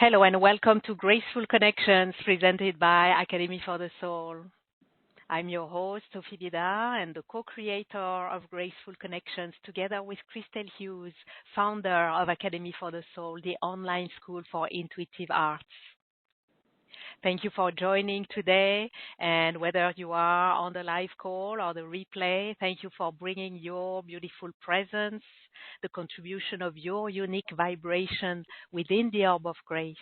Hello and welcome to Graceful Connections presented by Academy for the Soul. I'm your host, Sophie Bida, and the co-creator of Graceful Connections together with Christel Hughes, founder of Academy for the Soul, the online school for intuitive arts. Thank you for joining today, and whether you are on the live call or the replay, thank you for bringing your beautiful presence, the contribution of your unique vibration within the orb of grace.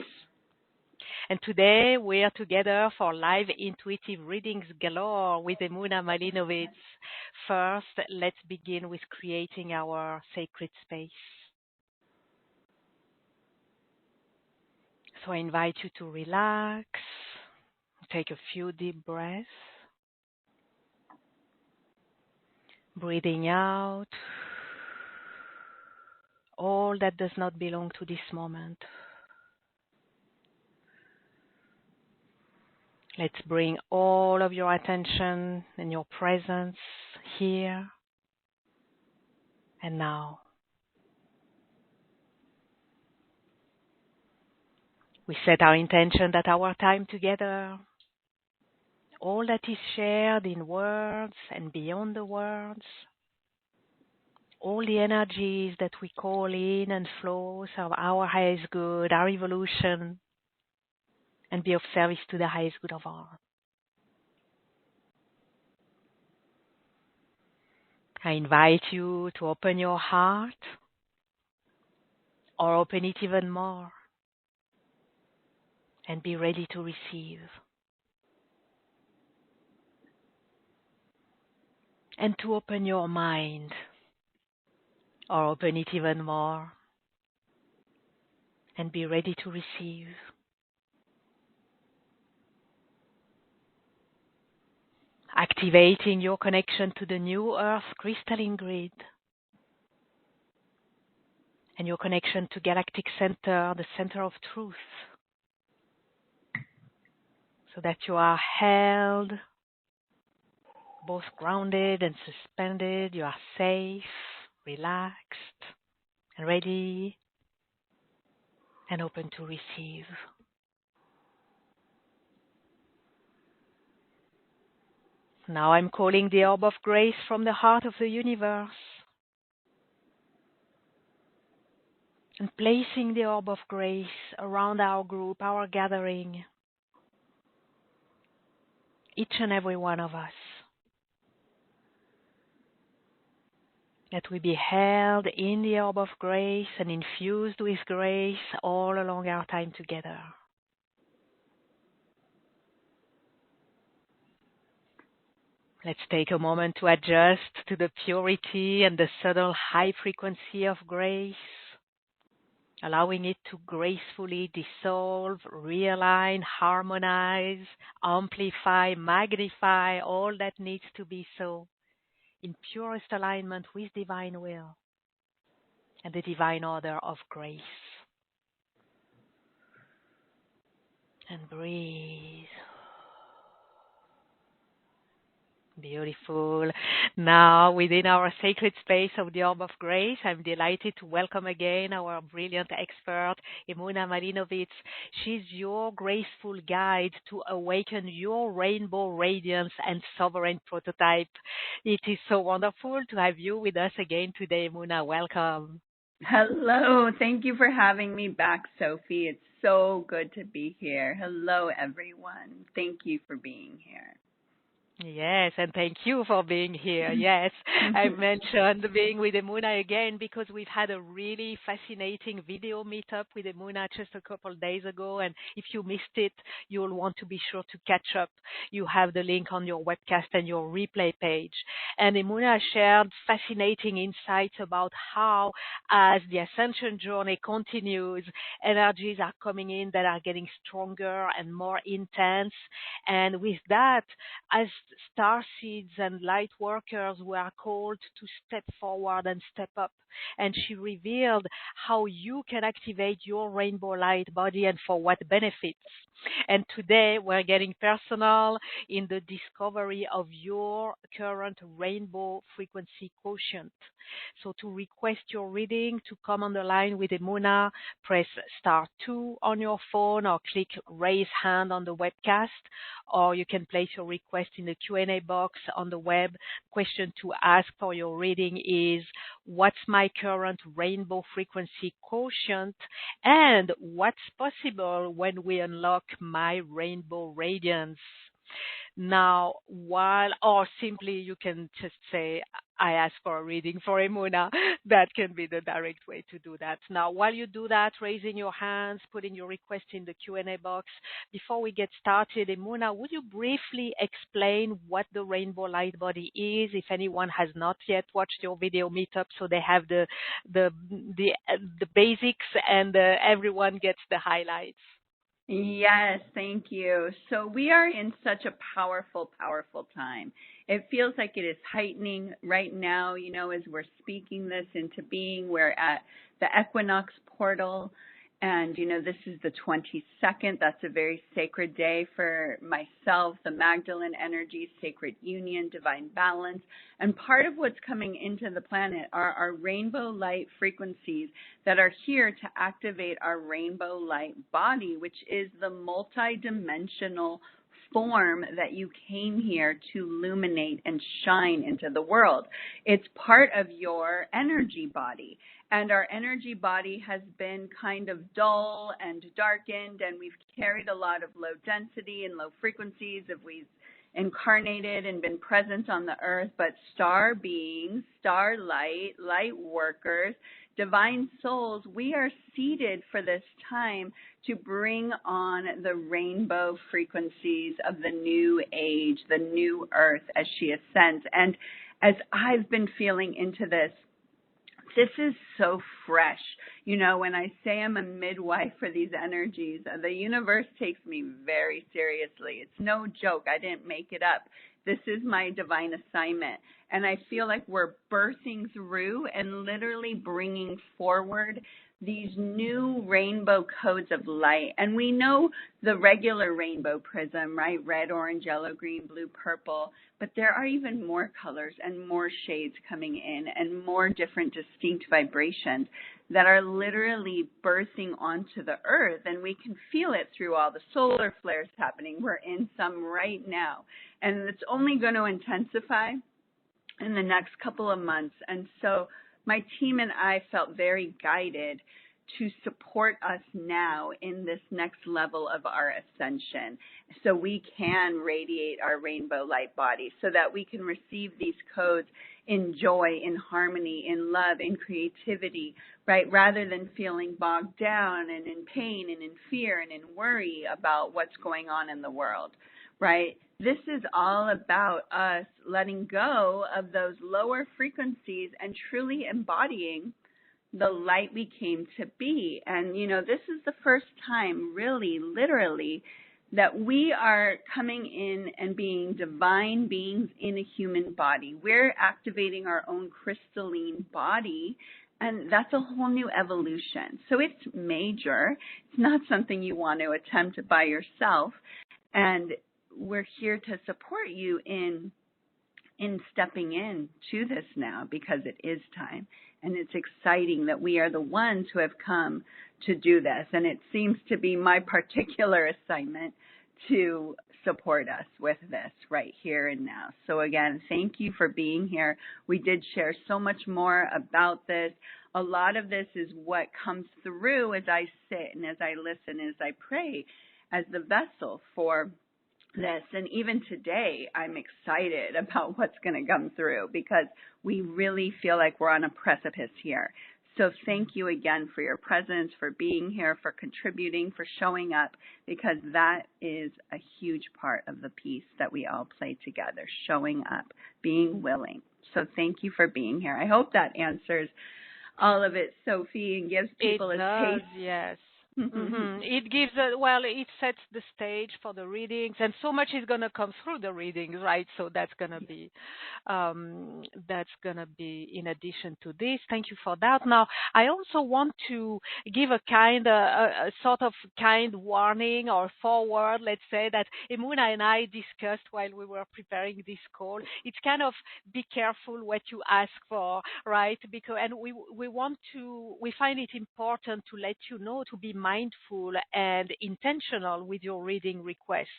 And today we are together for live intuitive readings galore with Emunah Malinovitz. First, let's begin with creating our sacred space. So I invite you to relax, take a few deep breaths, breathing out all that does not belong to this moment. Let's bring all of your attention and your presence here and now. We set our intention that our time together, all that is shared in words and beyond the words, all the energies that we call in and flow serve our highest good, our evolution, and be of service to the highest good of all. I invite you to open your heart or open it even more and be ready to receive. And to open your mind or open it even more and be ready to receive. Activating your connection to the new earth crystalline grid and your connection to galactic center, the center of truth, so that you are held, both grounded and suspended. You are safe, relaxed, and ready and open to receive. Now I'm calling the orb of grace from the heart of the universe and placing the orb of grace around our group, our gathering, each and every one of us. That we be held in the orb of grace and infused with grace all along our time together. Let's take a moment to adjust to the purity and the subtle high frequency of grace, allowing it to gracefully dissolve, realign, harmonize, amplify, magnify all that needs to be so, in purest alignment with divine will and the divine order of grace. And breathe. Beautiful. Now, within our sacred space of the Orb of Grace, I'm delighted to welcome again our brilliant expert, Emunah Malinovitz. She's your graceful guide to awaken your Rainbow Radiance and Sovereign Prototype. It is so wonderful to have you with us again today, Emunah. Welcome. Hello. Thank you for having me back, Sophie. It's so good to be here. Hello, everyone. Thank you for being here. Yes, and thank you for being here. Yes, I mentioned being with Emunah again because we've had a really fascinating video meetup with Emunah just a couple of days ago, and if you missed it, you'll want to be sure to catch up. You have the link on your webcast and your replay page. And Emunah shared fascinating insights about how, as the ascension journey continues, energies are coming in that are getting stronger and more intense. And with that, as star seeds and light workers who are called to step forward and step up. And she revealed how you can activate your rainbow light body and for what benefits. And today we're getting personal in the discovery of your current rainbow frequency quotient. So to request your reading, to come on the line with Emunah, press *2 on your phone or click raise hand on the webcast, or you can place your request in the Q&A box on the web. Question to ask for your reading is, what's my current rainbow frequency quotient and what's possible when we unlock my rainbow radiance? Now, or simply you can just say, I ask for a reading for Emunah. That can be the direct way to do that. Now, while you do that, raising your hands, putting your request in the Q&A box. Before we get started, Emunah, would you briefly explain what the rainbow light body is, if anyone has not yet watched your video meetup, so they have the basics and everyone gets the highlights? Yes, thank you. So we are in such a powerful, powerful time. It feels like it is heightening right now, as we're speaking this into being. We're at the equinox portal, and, this is the 22nd. That's a very sacred day for myself, the Magdalene energy, sacred union, divine balance. And part of what's coming into the planet are our rainbow light frequencies that are here to activate our rainbow light body, which is the multidimensional form that you came here to illuminate and shine into the world. It's part of your energy body. And our energy body has been kind of dull and darkened, and we've carried a lot of low density and low frequencies if we've incarnated and been present on the earth. But star beings, star light, light workers, divine souls, we are seated for this time to bring on the rainbow frequencies of the new age, the new earth as she ascends. And as I've been feeling into this is so fresh. When I say I'm a midwife for these energies, the universe takes me very seriously. It's no joke. I didn't make it up. This is my divine assignment. And I feel like we're birthing through and literally bringing forward these new rainbow codes of light. And we know the regular rainbow prism, right? Red, orange, yellow, green, blue, purple. But there are even more colors and more shades coming in and more different distinct vibrations that are literally birthing onto the earth. And we can feel it through all the solar flares happening. We're in some right now. And it's only going to intensify in the next couple of months. And so my team and I felt very guided to support us now in this next level of our ascension so we can radiate our rainbow light body, so that we can receive these codes in joy, in harmony, in love, in creativity, right? Rather than feeling bogged down and in pain and in fear and in worry about what's going on in the world, right? This is all about us letting go of those lower frequencies and truly embodying the light we came to be. And, this is the first time, really, literally, that we are coming in and being divine beings in a human body. We're activating our own crystalline body, and that's a whole new evolution. So it's major. It's not something you want to attempt by yourself. And we're here to support you in stepping in to this now, because it is time. And it's exciting that we are the ones who have come to do this. And it seems to be my particular assignment to support us with this right here and now. So again, thank you for being here. We did share so much more about this. A lot of this is what comes through as I sit and as I listen, as I pray as the vessel for this. And even today, I'm excited about what's going to come through, because we really feel like we're on a precipice here. So thank you again for your presence, for being here, for contributing, for showing up, because that is a huge part of the piece that we all play together, showing up, being willing. So thank you for being here. I hope that answers all of it, Sophie, and gives people a taste. Yes. It gives it sets the stage for the readings, and so much is gonna come through the readings, right? So that's gonna be in addition to this. Thank you for that. Now, I also want to give a sort of kind warning or forward, let's say, that Emunah and I discussed while we were preparing this call. It's kind of be careful what you ask for, right? Because we find it important to let you know to be mindful and intentional with your reading request,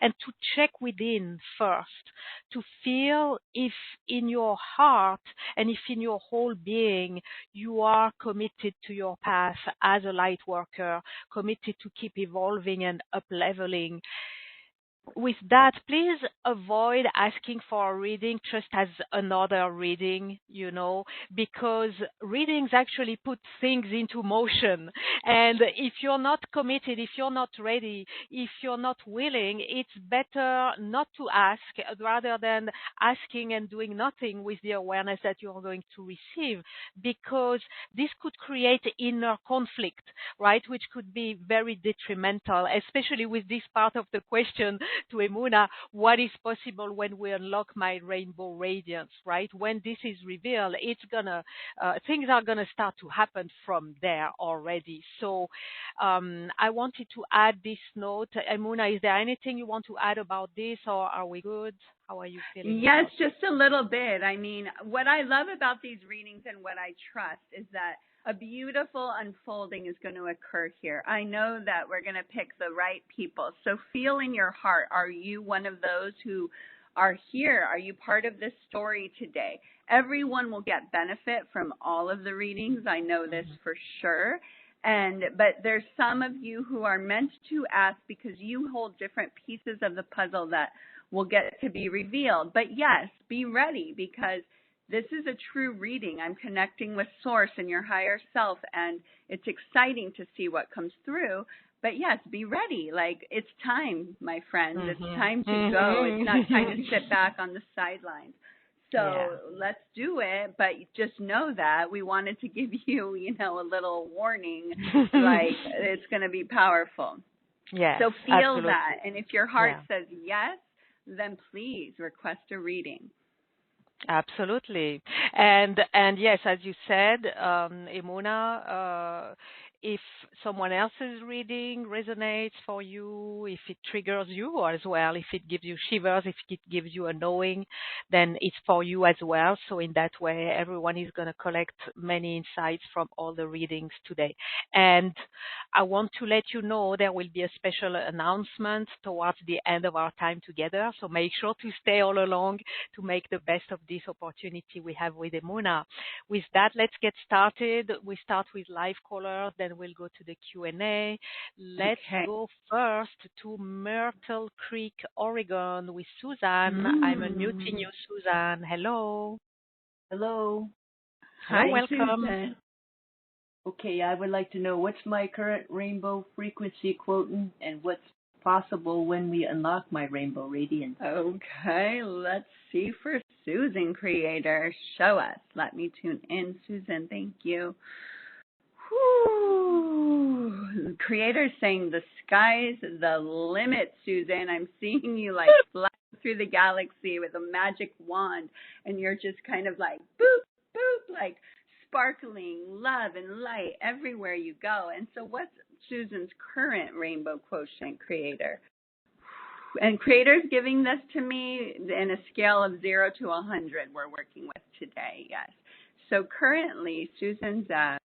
and to check within first to feel if in your heart and if in your whole being you are committed to your path as a light worker, committed to keep evolving and up-leveling. With that, please avoid asking for a reading just as another reading, because readings actually put things into motion. And if you're not committed, if you're not ready, if you're not willing, it's better not to ask rather than asking and doing nothing with the awareness that you're going to receive, because this could create inner conflict, right, which could be very detrimental, especially with this part of the question to Emunah, what is possible when we unlock my rainbow radiance, right? When this is revealed, things are gonna start to happen from there already. So I wanted to add this note. Emunah, is there anything you want to add about this, or are we good? How are you feeling? Yes, just a little bit. I mean, what I love about these readings and what I trust is that a beautiful unfolding is going to occur here. I know that we're going to pick the right people. So feel in your heart, are you one of those who are here? Are you part of this story today? Everyone will get benefit from all of the readings. I know this for sure. But there's some of you who are meant to ask because you hold different pieces of the puzzle that will get to be revealed. But yes, be ready, because this is a true reading. I'm connecting with Source and your higher self, and it's exciting to see what comes through. But yes, be ready. Like, it's time, my friends. It's time to go. It's not time to sit back on the sidelines. So let's do it. But just know that we wanted to give you, a little warning, like it's going to be powerful. Yeah. So feel absolutely. that. And if your heart says yes, then please request a reading. Absolutely. And yes, as you said, Emunah, if someone else's reading resonates for you, if it triggers you as well, if it gives you shivers, if it gives you a knowing, then it's for you as well. So in that way, everyone is going to collect many insights from all the readings today. And I want to let you know there will be a special announcement towards the end of our time together. So make sure to stay all along to make the best of this opportunity we have with Emunah. With that, let's get started. We start with live callers, then we'll go to the Q&A. Let's go first to Myrtle Creek, Oregon with Susan. I'm unmuting you, Susan. Hello. Hello. Hi, welcome. Susan. Okay, I would like to know what's my current rainbow frequency quotient and what's possible when we unlock my rainbow radiance. Okay, let's see for Susan, creator. Show us. Let me tune in, Susan. Thank you. Whew. Creator's saying the sky's the limit, Susan. I'm seeing you like fly through the galaxy with a magic wand, and you're just kind of like boop, boop, like sparkling love and light everywhere you go. And so what's Susan's current rainbow quotient, creator? And creator's giving this to me in a scale of 0 to 100 we're working with today, yes. So currently Susan's at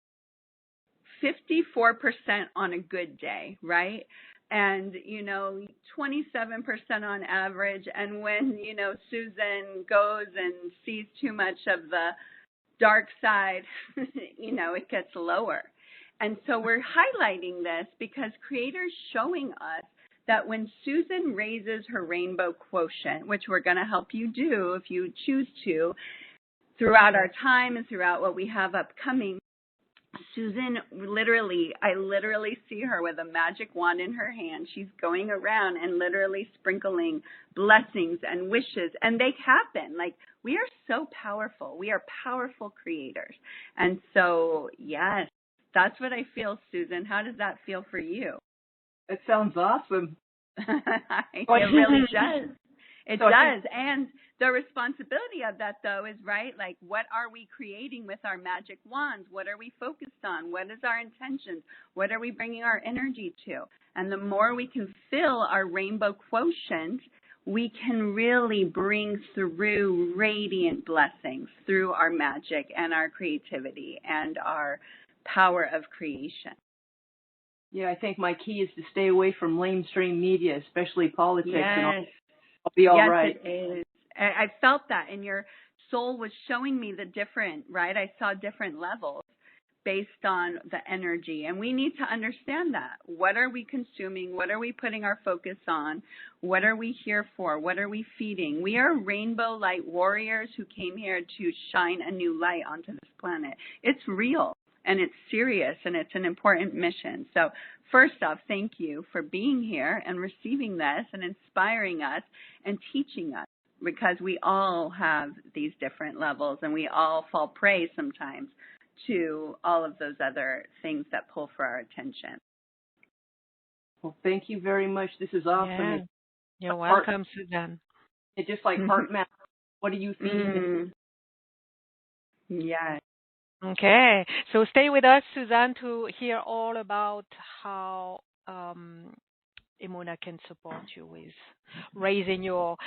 54% on a good day, right? And, 27% on average. And when, Susan goes and sees too much of the dark side, it gets lower. And so we're highlighting this because creator's showing us that when Susan raises her rainbow quotient, which we're going to help you do if you choose to, throughout our time and throughout what we have upcoming, Susan, I literally see her with a magic wand in her hand. She's going around and literally sprinkling blessings and wishes, and they happen. Like, we are so powerful. We are powerful creators. And so, yes, That's what I feel, Susan. How does that feel for you? It sounds awesome. It really does. It does. And the responsibility of that, though, is, right, like, what are we creating with our magic wands? What are we focused on? What is our intentions? What are we bringing our energy to? And the more we can fill our rainbow quotient, we can really bring through radiant blessings through our magic and our creativity and our power of creation. Yeah, I think my key is to stay away from mainstream media, especially politics. Yes. And I'll be all right. Yes, it is. I felt that, and your soul was showing me the different, right? I saw different levels based on the energy, and we need to understand that. What are we consuming? What are we putting our focus on? What are we here for? What are we feeding? We are rainbow light warriors who came here to shine a new light onto this planet. It's real. And it's serious, and it's an important mission. So first off, thank you for being here and receiving this and inspiring us and teaching us, because we all have these different levels, and we all fall prey sometimes to all of those other things that pull for our attention. Well, thank you very much. This is awesome. Yeah. You're welcome, Suzanne. It's just like heart math. What are you feeding? Yes. Okay, so stay with us, Suzanne, to hear all about how Emunah can support you with raising your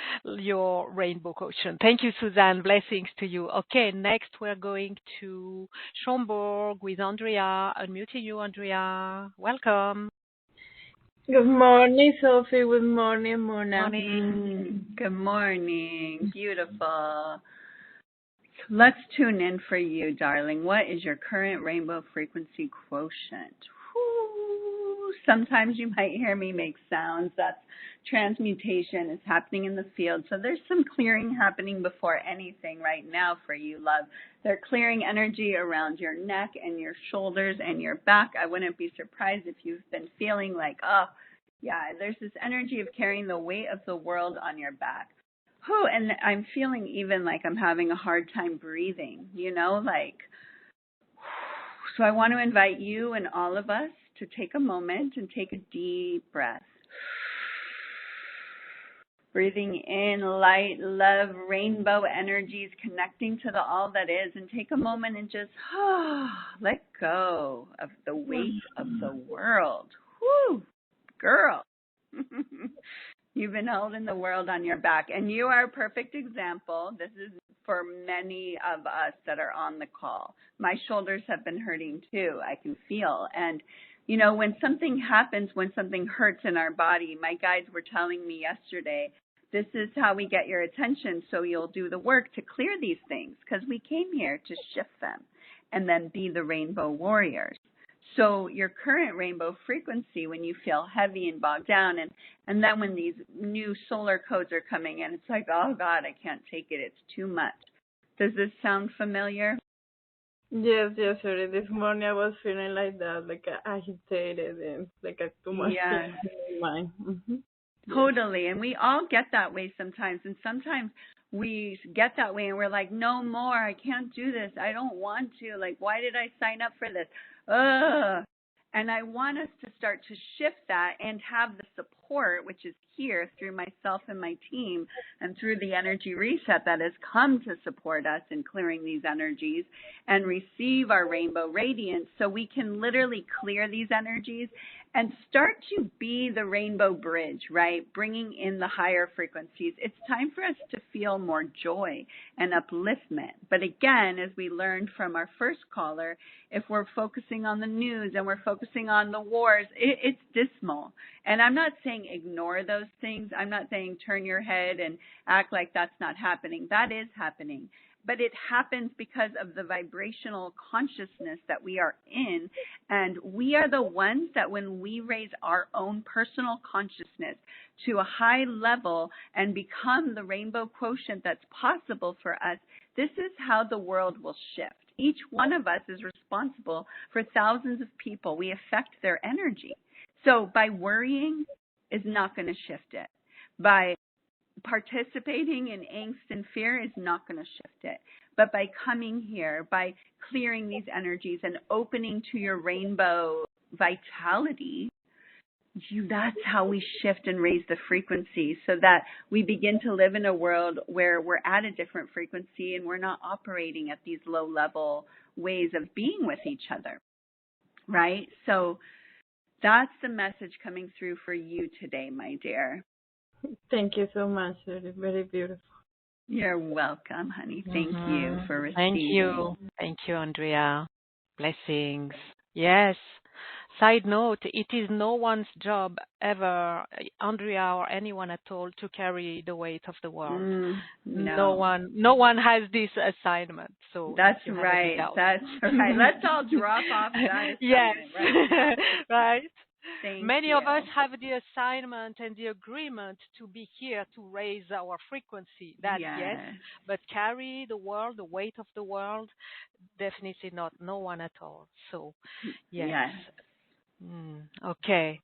rainbow quotient. Thank you, Suzanne. Blessings to you. Okay, next we're going to Schaumburg with Andrea. Unmuting you, Andrea. Welcome. Good morning, Sophie. Good morning, Emunah. Morning. Good morning. Beautiful. Let's tune in for you, darling. What is your current rainbow frequency quotient? Whoo. Sometimes you might hear me make sounds. That's transmutation is happening in the field. So there's some clearing happening before anything right now for you, love. They're clearing energy around your neck and your shoulders and your back. I wouldn't be surprised if you've been feeling like, oh, yeah, there's this energy of carrying the weight of the world on your back. Oh, and I'm feeling even like I'm having a hard time breathing, you know, like, so I want to invite you and all of us to take a moment and take a deep breath. Breathing in light, love, rainbow energies, connecting to the all that is, and take a moment and just let go of the weight of the world. Whew, girl. You've been holding the world on your back, and you are a perfect example. This is for many of us that are on the call. My shoulders have been hurting too, I can feel. And, you know, when something happens, when something hurts in our body, my guides were telling me yesterday, this is how we get your attention, so you'll do the work to clear these things, because we came here to shift them and then be the rainbow warriors. So your current rainbow frequency, when you feel heavy and bogged down, and then when these new solar codes are coming in, it's like, oh, God, I can't take it. It's too much. Does this sound familiar? Yes, sorry. This morning I was feeling like that, like agitated and like too much things in my mind. Mm-hmm. Totally. And we all get that way sometimes. And sometimes we get that way and we're like, no more. I can't do this. I don't want to. Like, why did I sign up for this? Ugh. And I want us to start to shift that and have the support, which is here through myself and my team and through the energy reset that has come to support us in clearing these energies and receive our rainbow radiance, so we can literally clear these energies and start to be the rainbow bridge, right? Bringing in the higher frequencies. It's time for us to feel more joy and upliftment. But again, as we learned from our first caller, if we're focusing on the news and we're focusing on the wars, it's dismal. And I'm not saying ignore those things. I'm not saying turn your head and act like that's not happening. That is happening. But it happens because of the vibrational consciousness that we are in. And we are the ones that when we raise our own personal consciousness to a high level and become the rainbow quotient that's possible for us, this is how the world will shift. Each one of us is responsible for thousands of people. We affect their energy. So by worrying is not going to shift it. By participating in angst and fear is not going to shift it. But by coming here, by clearing these energies and opening to your rainbow vitality, that's how we shift and raise the frequency, so that we begin to live in a world where we're at a different frequency and we're not operating at these low-level ways of being with each other, right? So that's the message coming through for you today, my dear. Thank you so much. Very, very beautiful. You're welcome, honey. Thank you for receiving. Thank you. Thank you, Andrea. Blessings. Yes. Side note, it is no one's job ever, Andrea or anyone at all, to carry the weight of the world. No one has this assignment. So that's right. That's right. Let's all drop off that assignment. Yes. Right. Right. Many of us have the assignment and the agreement to be here to raise our frequency. That yes, but carry the world, the weight of the world, definitely not. No one at all. So yes. Okay.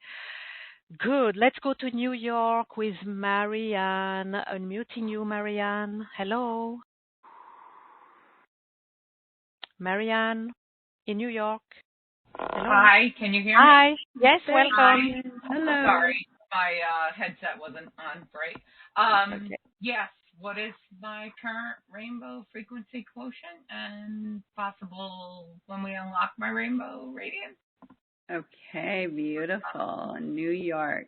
Good. Let's go to New York with Marianne. Unmuting you, Marianne. Hello. Marianne in New York. Hello. Hi, can you hear me? Hi. Yes, welcome. Hi. Hello. Sorry, my headset wasn't on right. Okay. Yes, what is my current rainbow frequency quotient and possible when we unlock my rainbow radiance? Okay, beautiful. New York.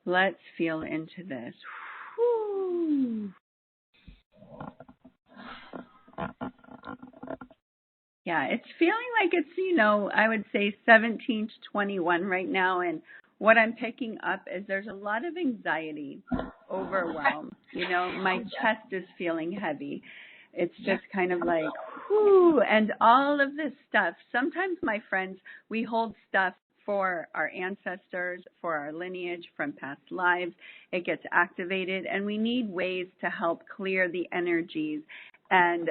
Let's feel into this. Whew. Yeah, it's feeling like it's, I would say 17 to 21 right now. And what I'm picking up is there's a lot of anxiety, overwhelm. My chest is feeling heavy. It's just kind of like, whoo, and all of this stuff. Sometimes, my friends, we hold stuff for our ancestors, for our lineage from past lives. It gets activated, and we need ways to help clear the energies and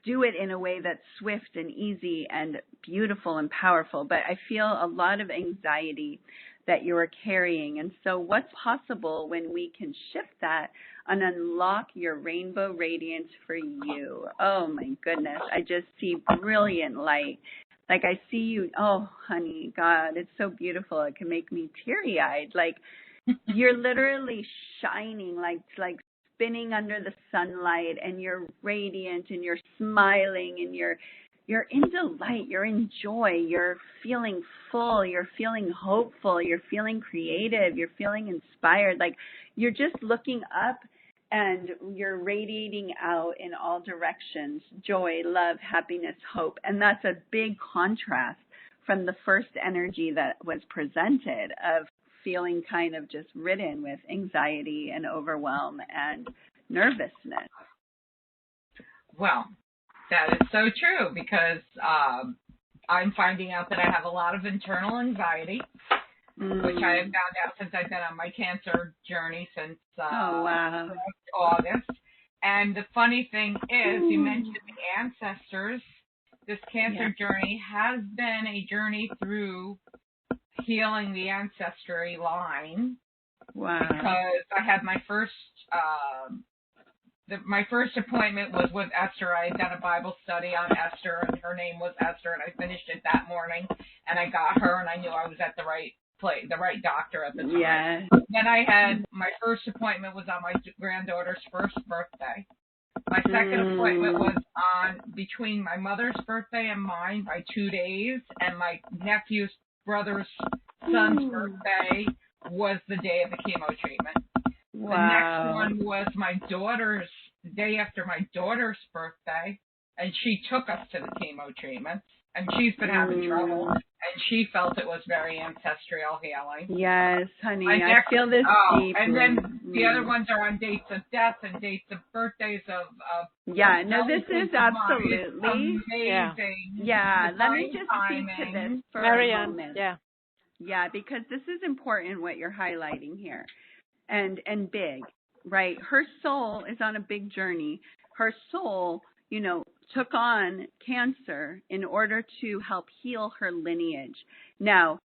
do it in a way that's swift and easy and beautiful and powerful. But I feel a lot of anxiety that you are carrying. And so what's possible when we can shift that and unlock your rainbow radiance for you? Oh, my goodness. I just see brilliant light. Like I see you. Oh, honey, God, it's so beautiful. It can make me teary-eyed. Like you're literally shining, like spinning under the sunlight, and you're radiant and you're smiling and you're in delight, you're in joy, you're feeling full, you're feeling hopeful, you're feeling creative, you're feeling inspired. Like you're just looking up and you're radiating out in all directions, joy, love, happiness, hope. And that's a big contrast from the first energy that was presented of feeling kind of just ridden with anxiety and overwhelm and nervousness. Well, that is so true, because I'm finding out that I have a lot of internal anxiety, which I have found out since I've been on my cancer journey since August. And the funny thing is, you mentioned the ancestors. This cancer journey has been a journey through healing the ancestry line. Wow. Because I had my first my first appointment was with Esther. I had done a Bible study on Esther, and her name was Esther, and I finished it that morning, and I got her, and I knew I was at the right place, the right doctor at the time. Yeah. Then I had my first appointment was on my granddaughter's first birthday. My second appointment was on between my mother's birthday and mine by 2 days, and my nephew's brother's son's birthday was the day of the chemo treatment. Wow. The next one was my daughter's day after my daughter's birthday, and she took us to the chemo treatments, and she's been having trouble, and she felt it was very ancestral healing. Yes, honey, I feel this deeply. And then the other ones are on dates of death and dates of birthdays of yeah, no, this is absolutely amazing. Yeah, let me just speak to this for a moment. Yeah, because this is important what you're highlighting here. And big, right? Her soul is on a big journey. Her soul, took on cancer in order to help heal her lineage. Now,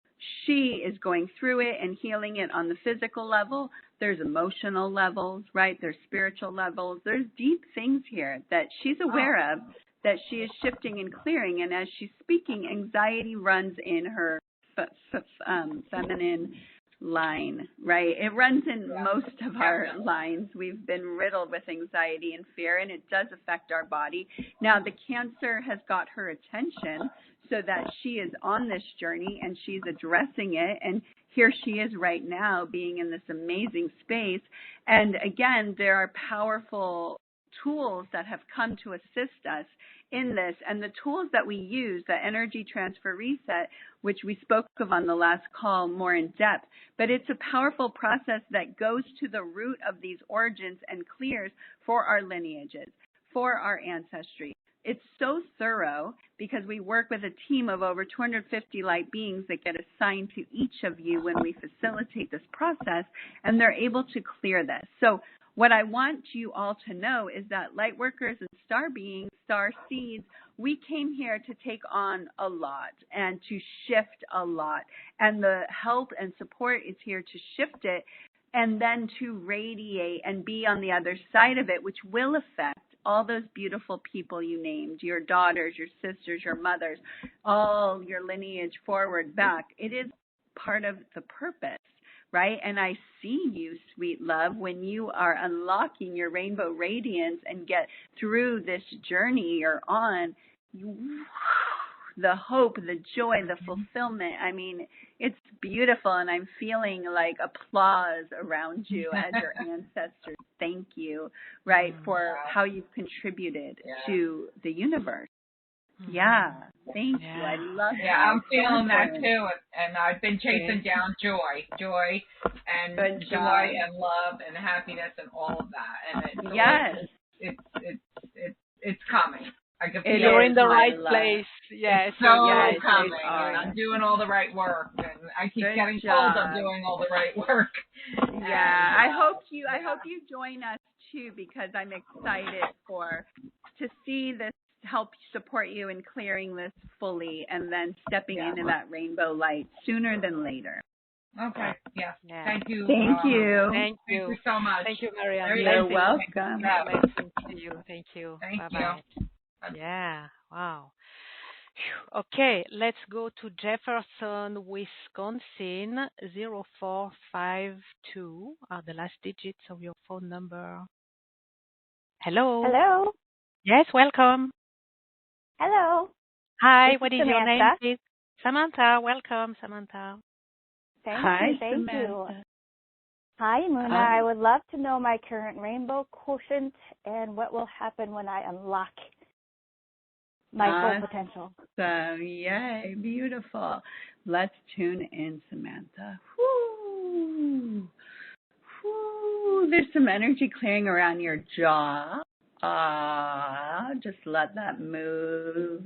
she is going through it and healing it on the physical level, there's emotional levels, right? There's spiritual levels. There's deep things here that she's aware of, that she is shifting and clearing. And as she's speaking, anxiety runs in her feminine line, right? It runs in most of our lines. We've been riddled with anxiety and fear, and it does affect our body. Now, the Cancer has got her attention so that she is on this journey and she's addressing it. And here she is right now being in this amazing space. And again, there are powerful tools that have come to assist us in this. And the tools that we use, the energy transfer reset, which we spoke of on the last call more in depth, but it's a powerful process that goes to the root of these origins and clears for our lineages, for our ancestry. It's so thorough because we work with a team of over 250 light beings that get assigned to each of you when we facilitate this process, and they're able to clear this. So what I want you all to know is that light workers and star beings, star seeds, we came here to take on a lot and to shift a lot. And the help and support is here to shift it and then to radiate and be on the other side of it, which will affect all those beautiful people you named, your daughters, your sisters, your mothers, all your lineage forward, back. It is part of the purpose, right? And I see you, sweet love, when you are unlocking your rainbow radiance and get through this journey you're on, the hope, the joy, the fulfillment. I mean, it's beautiful, and I'm feeling like applause around you as your ancestors. Thank you, right, for how you've contributed to the universe. Yeah, thank you. I love that. Yeah, I'm feeling that too, and I've been chasing down joy, and joy and love and happiness and all of that, and it's coming. I can feel you're in the right place. Yes. It's so coming. And I'm doing all the right work, and I keep getting told I'm doing all the right work. Yeah, I hope you join us too, because I'm excited to see this help support you in clearing this fully, and then stepping into that rainbow light sooner than later. Okay. Yeah. Thank you. Thank you. Thank you so much. Thank you, Marianne. You're welcome. Thank you. Thank you. Thank Bye-bye. you. Yeah. Wow. Okay, let's go to Jefferson, Wisconsin. 0452 are the last digits of your phone number. Hello. Hello. Yes, welcome. Hello. Hi, This what is Samantha. your name, please? Samantha. Welcome, Samantha. Thank you. Hi, Emunah. I would love to know my current rainbow quotient and what will happen when I unlock my full potential. So, yay, beautiful. Let's tune in, Samantha. Whoo. Whoo. There's some energy clearing around your jaw. Just let that move,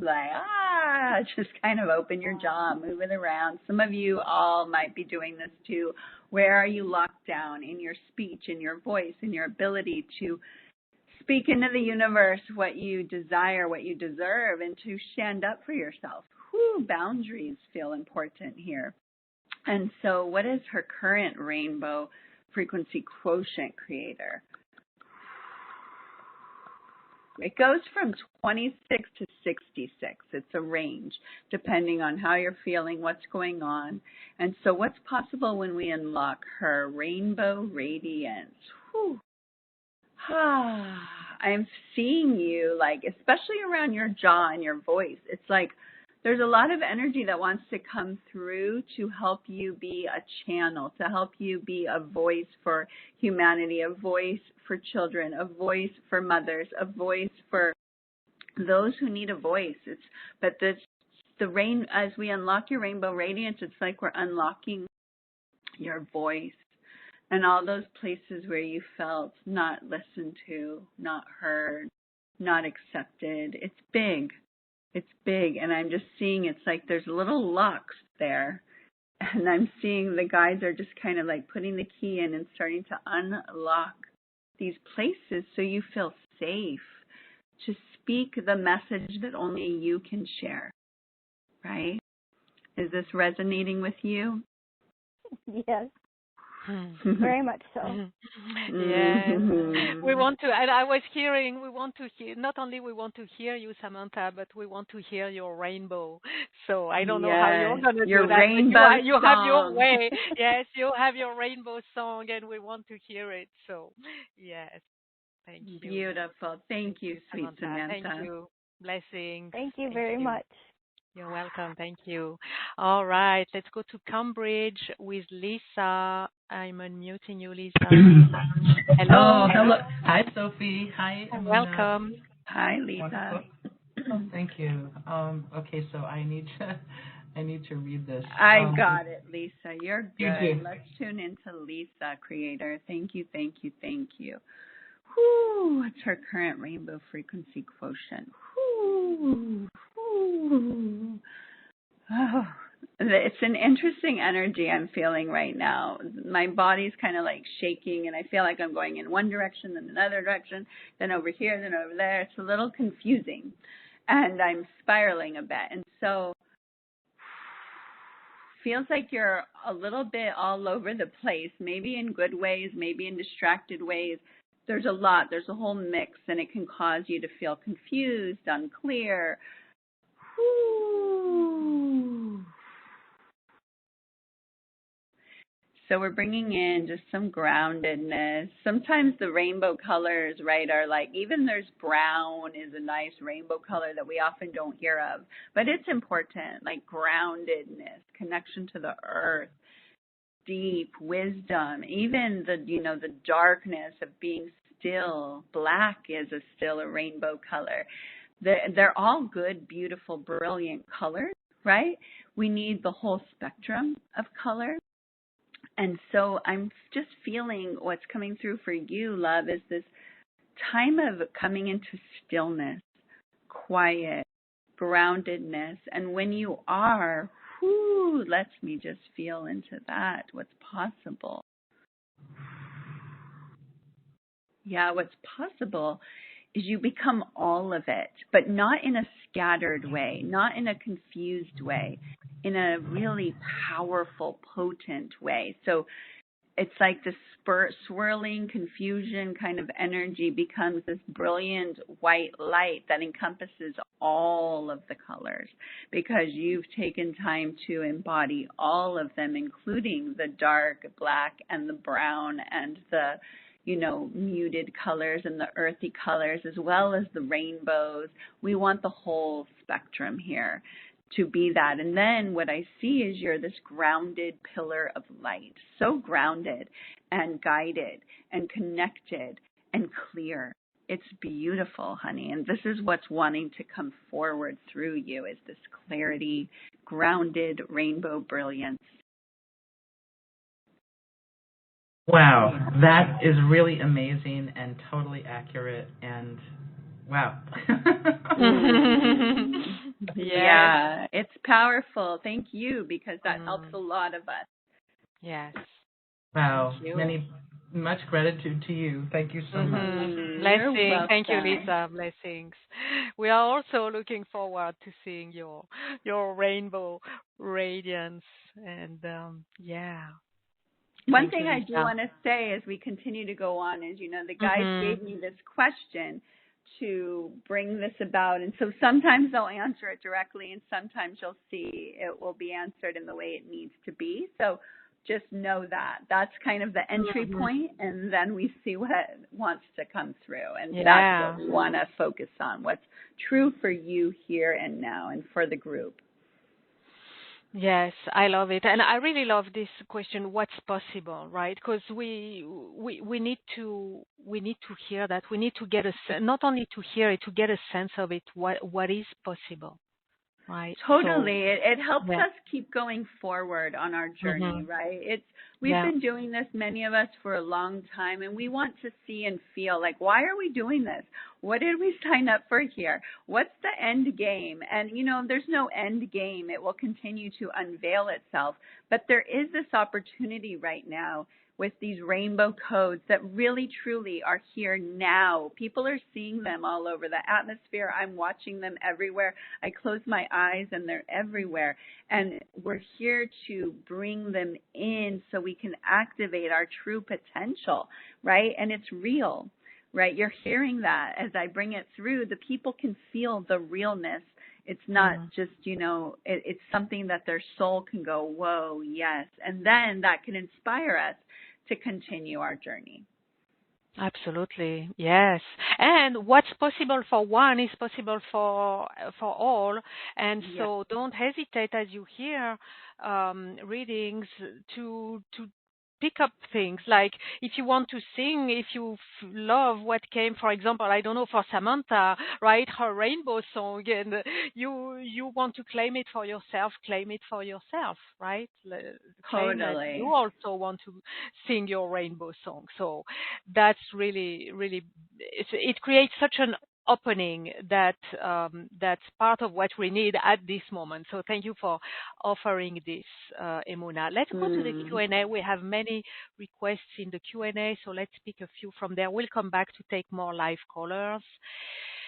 just kind of open your jaw, move it around. Some of you all might be doing this too. Where are you locked down in your speech, in your voice, in your ability to speak into the universe what you desire, what you deserve, and to stand up for yourself? Boundaries feel important here. And so what is her current rainbow frequency quotient creator? It goes from 26 to 66. It's a range, depending on how you're feeling, what's going on. And so what's possible when we unlock her rainbow radiance? I'm seeing you, especially around your jaw and your voice. It's like there's a lot of energy that wants to come through to help you be a channel, to help you be a voice for humanity, a voice for children, a voice for mothers, a voice for those who need a voice. As we unlock your rainbow radiance, it's like we're unlocking your voice and all those places where you felt not listened to, not heard, not accepted. It's big. It's big, and I'm just seeing it's like there's little locks there, and I'm seeing the guides are just kind of like putting the key in and starting to unlock these places so you feel safe to speak the message that only you can share, right? Is this resonating with you? Yes. Very much so. Yes. We want to, and I was hearing, we want to hear, not only we want to hear you, Samantha, but we want to hear your rainbow. So I don't know how you're going to do that. Rainbow you have your way. Yes, you have your rainbow song, and we want to hear it. So, yes. Thank you. Beautiful. Thank you, sweet Samantha. Thank you. Blessings. Thank you very much. You're welcome. Thank you. All right. Let's go to Cambridge with Lisa. I'm unmuting you, Lisa. Hello. Oh, hello. Hi, Sophie. Hi, Emunah. Welcome. Hi, Lisa. Thank you. Okay, so I need to read this. I got it, Lisa. You're good. You. Let's tune into Lisa, Creator. Thank you, thank you, thank you. Whoo, what's her current rainbow frequency quotient? Whoo, whoo. Oh, it's an interesting energy I'm feeling right now. My body's kind of like shaking, and I feel like I'm going in one direction, then another direction, then over here, then over there. It's a little confusing, and I'm spiraling a bit. And so feels like you're a little bit all over the place, maybe in good ways, maybe in distracted ways. There's a lot. There's a whole mix, and it can cause you to feel confused, unclear. Whew. So we're bringing in just some groundedness. Sometimes the rainbow colors, right, are like, even there's brown is a nice rainbow color that we often don't hear of, but it's important, like groundedness, connection to the earth, deep wisdom, even the darkness of being still. Black is still a rainbow color. They're all good, beautiful, brilliant colors, right? We need the whole spectrum of color. And so I'm just feeling what's coming through for you, love, is this time of coming into stillness, quiet, groundedness. And when you are, lets me just feel into that, what's possible. Yeah, what's possible is you become all of it, but not in a scattered way, not in a confused way, in a really powerful, potent way. So it's like this swirling confusion kind of energy becomes this brilliant white light that encompasses all of the colors, because you've taken time to embody all of them, including the dark black and the brown and the muted colors and the earthy colors, as well as the rainbows. We want the whole spectrum here to be that. And then what I see is you're this grounded pillar of light, so grounded and guided and connected and clear. It's beautiful, honey. And this is what's wanting to come forward through you, is this clarity, grounded rainbow brilliance. Wow, that is really amazing and totally accurate, and wow. Yeah, it's powerful. Thank you, because that helps a lot of us. Yes. Wow, much gratitude to you. Thank you so much. Blessings. Thank you, Lisa. Blessings. We are also looking forward to seeing your rainbow radiance, and One thing I do want to say as we continue to go on is, the guys gave me this question to bring this about. And so sometimes they'll answer it directly, and sometimes you'll see it will be answered in the way it needs to be. So just know that. That's kind of the entry point, and then we see what wants to come through. And that's what we want to focus on, what's true for you here and now and for the group. Yes, I love it, and I really love this question. What's possible, right? Because we need to hear that. We need to get not only to hear it, to get a sense of it. What is possible, right? Totally, it helps us keep going forward on our journey, right? We've been doing this, many of us, for a long time, and we want to see and feel like, why are we doing this? What did we sign up for here? What's the end game? And, there's no end game. It will continue to unveil itself. But there is this opportunity right now with these rainbow codes that really, truly are here now. People are seeing them all over the atmosphere. I'm watching them everywhere. I close my eyes and they're everywhere. And we're here to bring them in so we can activate our true potential, right? And it's real, right? You're hearing that as I bring it through. The people can feel the realness. It's not just, it's something that their soul can go, whoa, yes. And then that can inspire us to continue our journey. Absolutely, yes. And what's possible for one is possible for all. And so don't hesitate as you hear readings to pick up things, like if you want to sing, if you love what came, for example, I don't know, for Samantha, right, her rainbow song, and you want to claim it for yourself, right? Claim that you also want to sing your rainbow song. So that's really, really, it creates such an opening that's part of what we need at this moment. So thank you for offering this, Emunah. Let's go to the Q&A. We have many requests in the Q&A, so let's pick a few from there. We'll come back to take more live callers.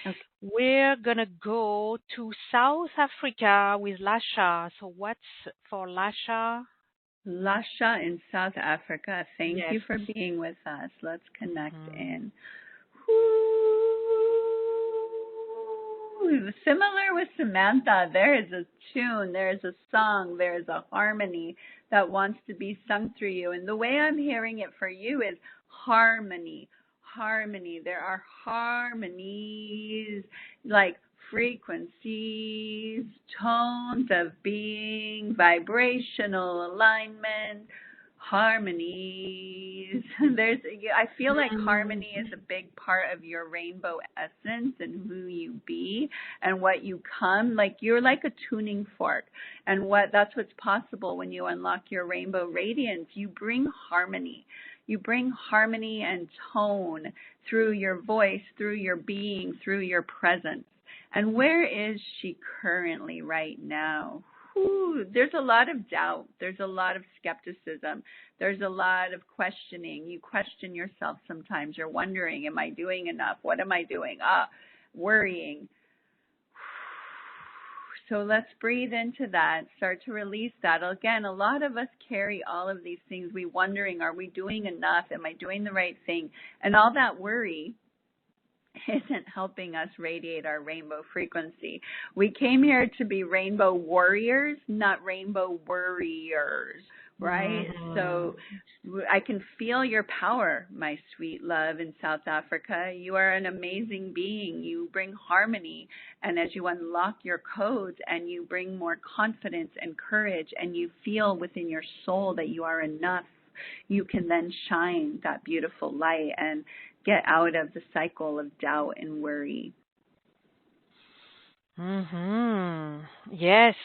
Okay. We're gonna go to South Africa with Lasha. So what's for Lasha? Lasha in South Africa. Thank you for being with us. Let's connect in. Similar with Samantha, there is a tune, there is a song, there is a harmony that wants to be sung through you. And the way I'm hearing it for you is harmony, harmony. There are harmonies, like frequencies, tones of being, vibrational alignment, harmonies. I feel like harmony is a big part of your rainbow essence and who you be and what you come. Like you're like a tuning fork, and that's what's possible when you unlock your rainbow radiance. You bring harmony. You bring harmony and tone through your voice, through your being, through your presence. And where is she currently right now? There's a lot of doubt. There's a lot of skepticism. There's a lot of questioning. You question yourself sometimes. You're wondering, am I doing enough? What am I doing? Worrying. So let's breathe into that. Start to release that. Again, a lot of us carry all of these things. We wondering, are we doing enough? Am I doing the right thing? And all that worry isn't helping us radiate our rainbow frequency. We came here to be rainbow warriors, not rainbow worriers, right? So I can feel your power, my sweet love in South Africa. You are an amazing being. You bring harmony. And as you unlock your codes and you bring more confidence and courage and you feel within your soul that you are enough, you can then shine that beautiful light and get out of the cycle of doubt and worry. Yes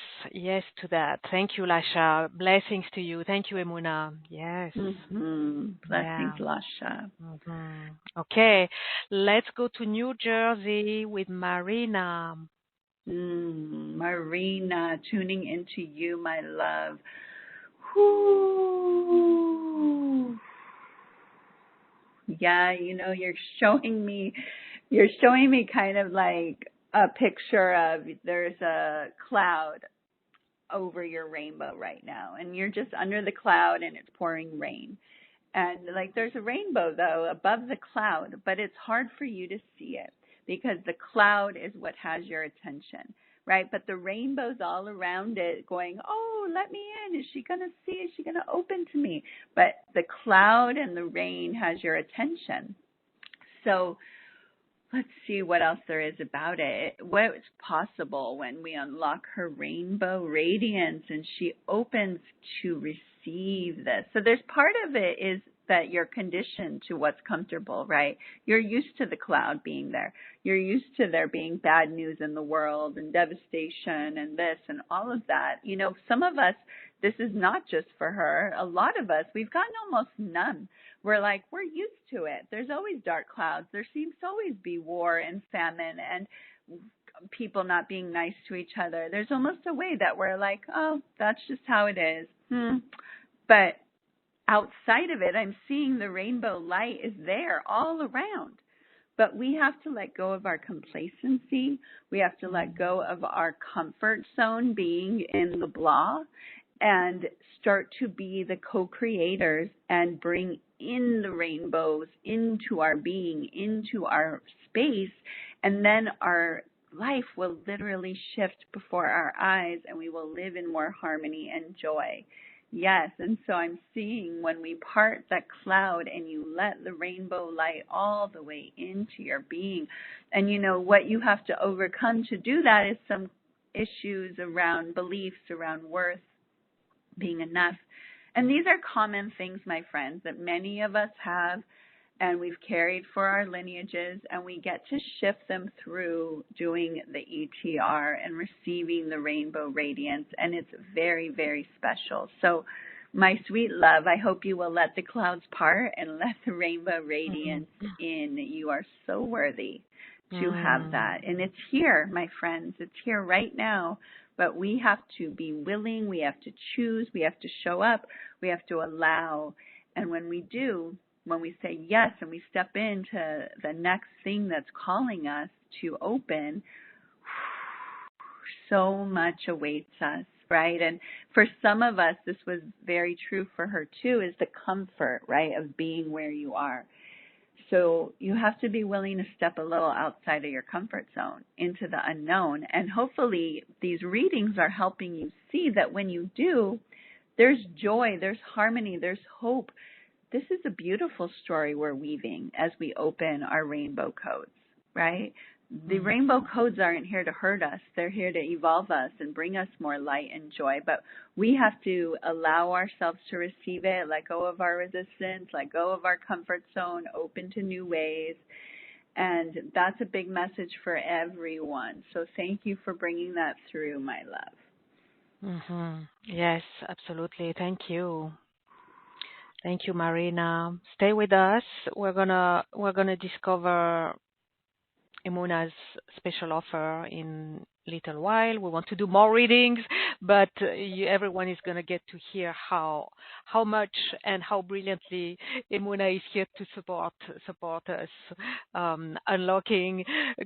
to that. Thank you, Lasha. Blessings to you. Thank you, Emunah. Yes. Blessings, Lasha. Okay, let's go to New Jersey with Marina. Marina, tuning into you, my love. Yeah, you're showing me kind of like a picture of there's a cloud over your rainbow right now, and you're just under the cloud and it's pouring rain. And like there's a rainbow though above the cloud, but it's hard for you to see it because the cloud is what has your attention. Right? But the rainbow's all around it going, oh, let me in. Is she going to see? Is she going to open to me? But the cloud and the rain has your attention. So let's see what else there is about it. What's possible when we unlock her rainbow radiance and she opens to receive this. So there's part of it is that you're conditioned to what's comfortable, right? You're used to the cloud being there. You're used to there being bad news in the world and devastation and this and all of that. Some of us, this is not just for her. A lot of us, we've gotten almost numb. We're used to it. There's always dark clouds. There seems to always be war and famine and people not being nice to each other. There's almost a way that we're like, oh, that's just how it is. But outside of it, I'm seeing the rainbow light is there all around. But we have to let go of our complacency. We have to let go of our comfort zone, being in the blah, and start to be the co-creators and bring in the rainbows into our being, into our space, and then our life will literally shift before our eyes, and we will live in more harmony and joy. Yes, and so I'm seeing when we part that cloud and you let the rainbow light all the way into your being, and you know what you have to overcome to do that is some issues around beliefs, around worth, being enough. And these are common things, my friends, that many of us have, and we've carried for our lineages, and we get to shift them through doing the ETR and receiving the rainbow radiance, and it's very, very special. So, my sweet love, I hope you will let the clouds part and let the rainbow radiance in. You are so worthy to have that, and it's here, my friends. It's here right now, but we have to be willing, we have to choose, we have to show up, we have to allow, and when we do, when we say yes and we step into the next thing that's calling us to open, so much awaits us, right? And for some of us, this was very true for her too, is the comfort, right, of being where you are. So you have to be willing to step a little outside of your comfort zone into the unknown. And hopefully these readings are helping you see that when you do, there's joy, there's harmony, there's hope. This is a beautiful story we're weaving as we open our rainbow codes, right? The rainbow codes aren't here to hurt us. They're here to evolve us and bring us more light and joy. But we have to allow ourselves to receive it, let go of our resistance, let go of our comfort zone, open to new ways. And that's a big message for everyone. So thank you for bringing that through, my love. Yes, absolutely. Thank you. Thank you, Marina. Stay with us. We're gonna discover Emunah's special offer in a little while. We want to do more readings, but everyone is going to get to hear how much and how brilliantly Emunah is here to support us, unlocking,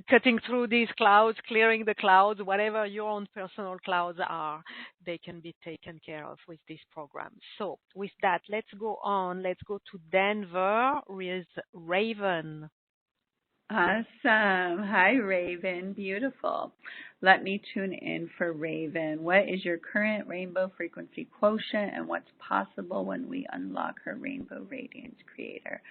cutting through these clouds, clearing the clouds, whatever your own personal clouds are, they can be taken care of with this program. So with that, let's go on. Let's go to Denver with Raven. Awesome. Hi, Raven. Beautiful. Let me tune in for Raven. What is your current rainbow frequency quotient and what's possible when we unlock her rainbow radiance creator?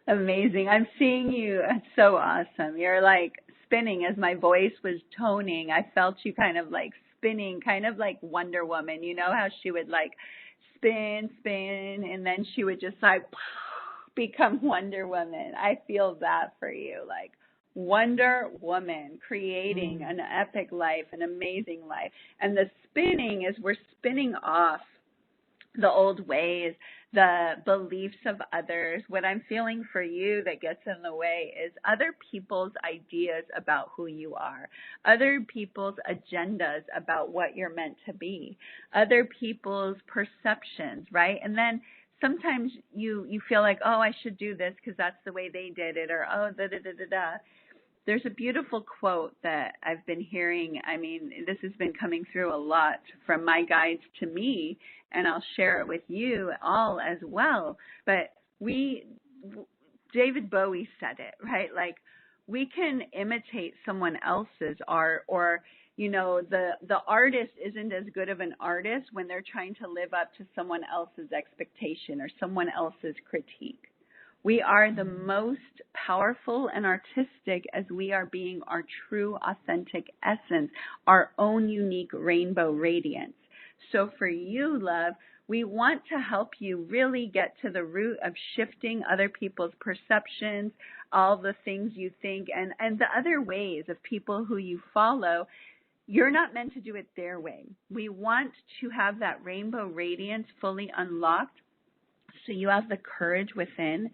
Amazing. I'm seeing you. It's so awesome. You're like spinning as my voice was toning. I felt you kind of like spinning, kind of like Wonder Woman. You know how she would like spin, and then she would just like become Wonder Woman. I feel that for you, like Wonder Woman, creating an epic life, an amazing life. And the spinning is we're spinning off the old ways, the beliefs of others. What I'm feeling for you that gets in the way is other people's ideas about who you are, other people's agendas about what you're meant to be, other people's perceptions, right? And then sometimes you feel like, oh, I should do this because that's the way they did it, or oh, da-da-da-da-da. There's a beautiful quote that I've been hearing. I mean, this has been coming through a lot from my guides to me, and I'll share it with you all as well. But David Bowie said it, right? Like, we can imitate someone else's art, or, you know, the artist isn't as good of an artist when they're trying to live up to someone else's expectation or someone else's critique. We are the most powerful and artistic as we are being our true, authentic essence, our own unique rainbow radiance. So for you, love, we want to help you really get to the root of shifting other people's perceptions, all the things you think, and the other ways of people who you follow. You're not meant to do it their way. We want to have that rainbow radiance fully unlocked, so you have the courage within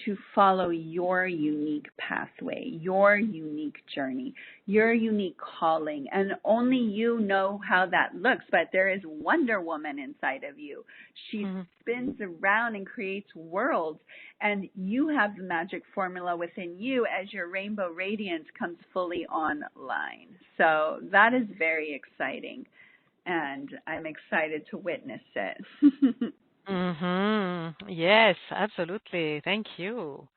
to follow your unique pathway, your unique journey, your unique calling. And only you know how that looks, but there is Wonder Woman inside of you. She spins around and creates worlds, and you have the magic formula within you as your rainbow radiance comes fully online. So that is very exciting, and I'm excited to witness it. Yes, absolutely. Thank you.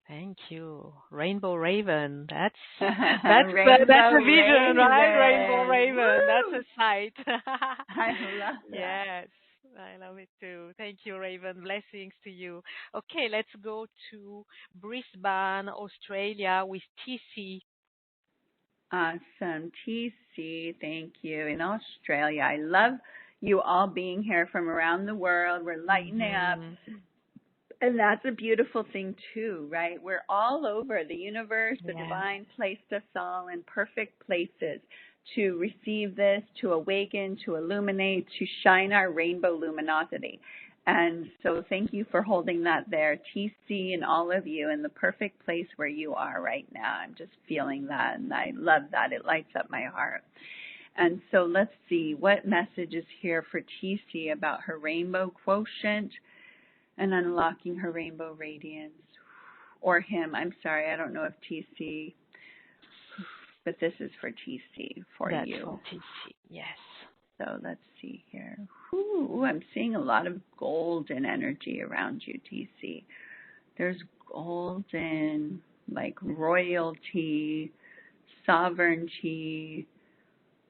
Thank you. Rainbow Raven. That's that's a vision, right? Rainbow Raven. Woo! That's a sight. I love that. Yes, I love it too. Thank you, Raven. Blessings to you. Okay, let's go to Brisbane, Australia with TC. Awesome. TC, thank you. In Australia, I love you all being here from around the world. We're lighting up. And that's a beautiful thing too, right? We're all over the universe. The divine placed us all in perfect places to receive this, to awaken, to illuminate, to shine our rainbow luminosity. And so thank you for holding that there, TC, and all of you in the perfect place where you are right now. I'm just feeling that, and I love that. It lights up my heart. And so let's see what message is here for TC about her rainbow quotient and unlocking her rainbow radiance. Or him. I'm sorry, I don't know if TC, but this is for TC, for That's you. For TC, yes. So let's see here. Ooh, I'm seeing a lot of golden energy around you, TC. There's golden, like royalty, sovereignty,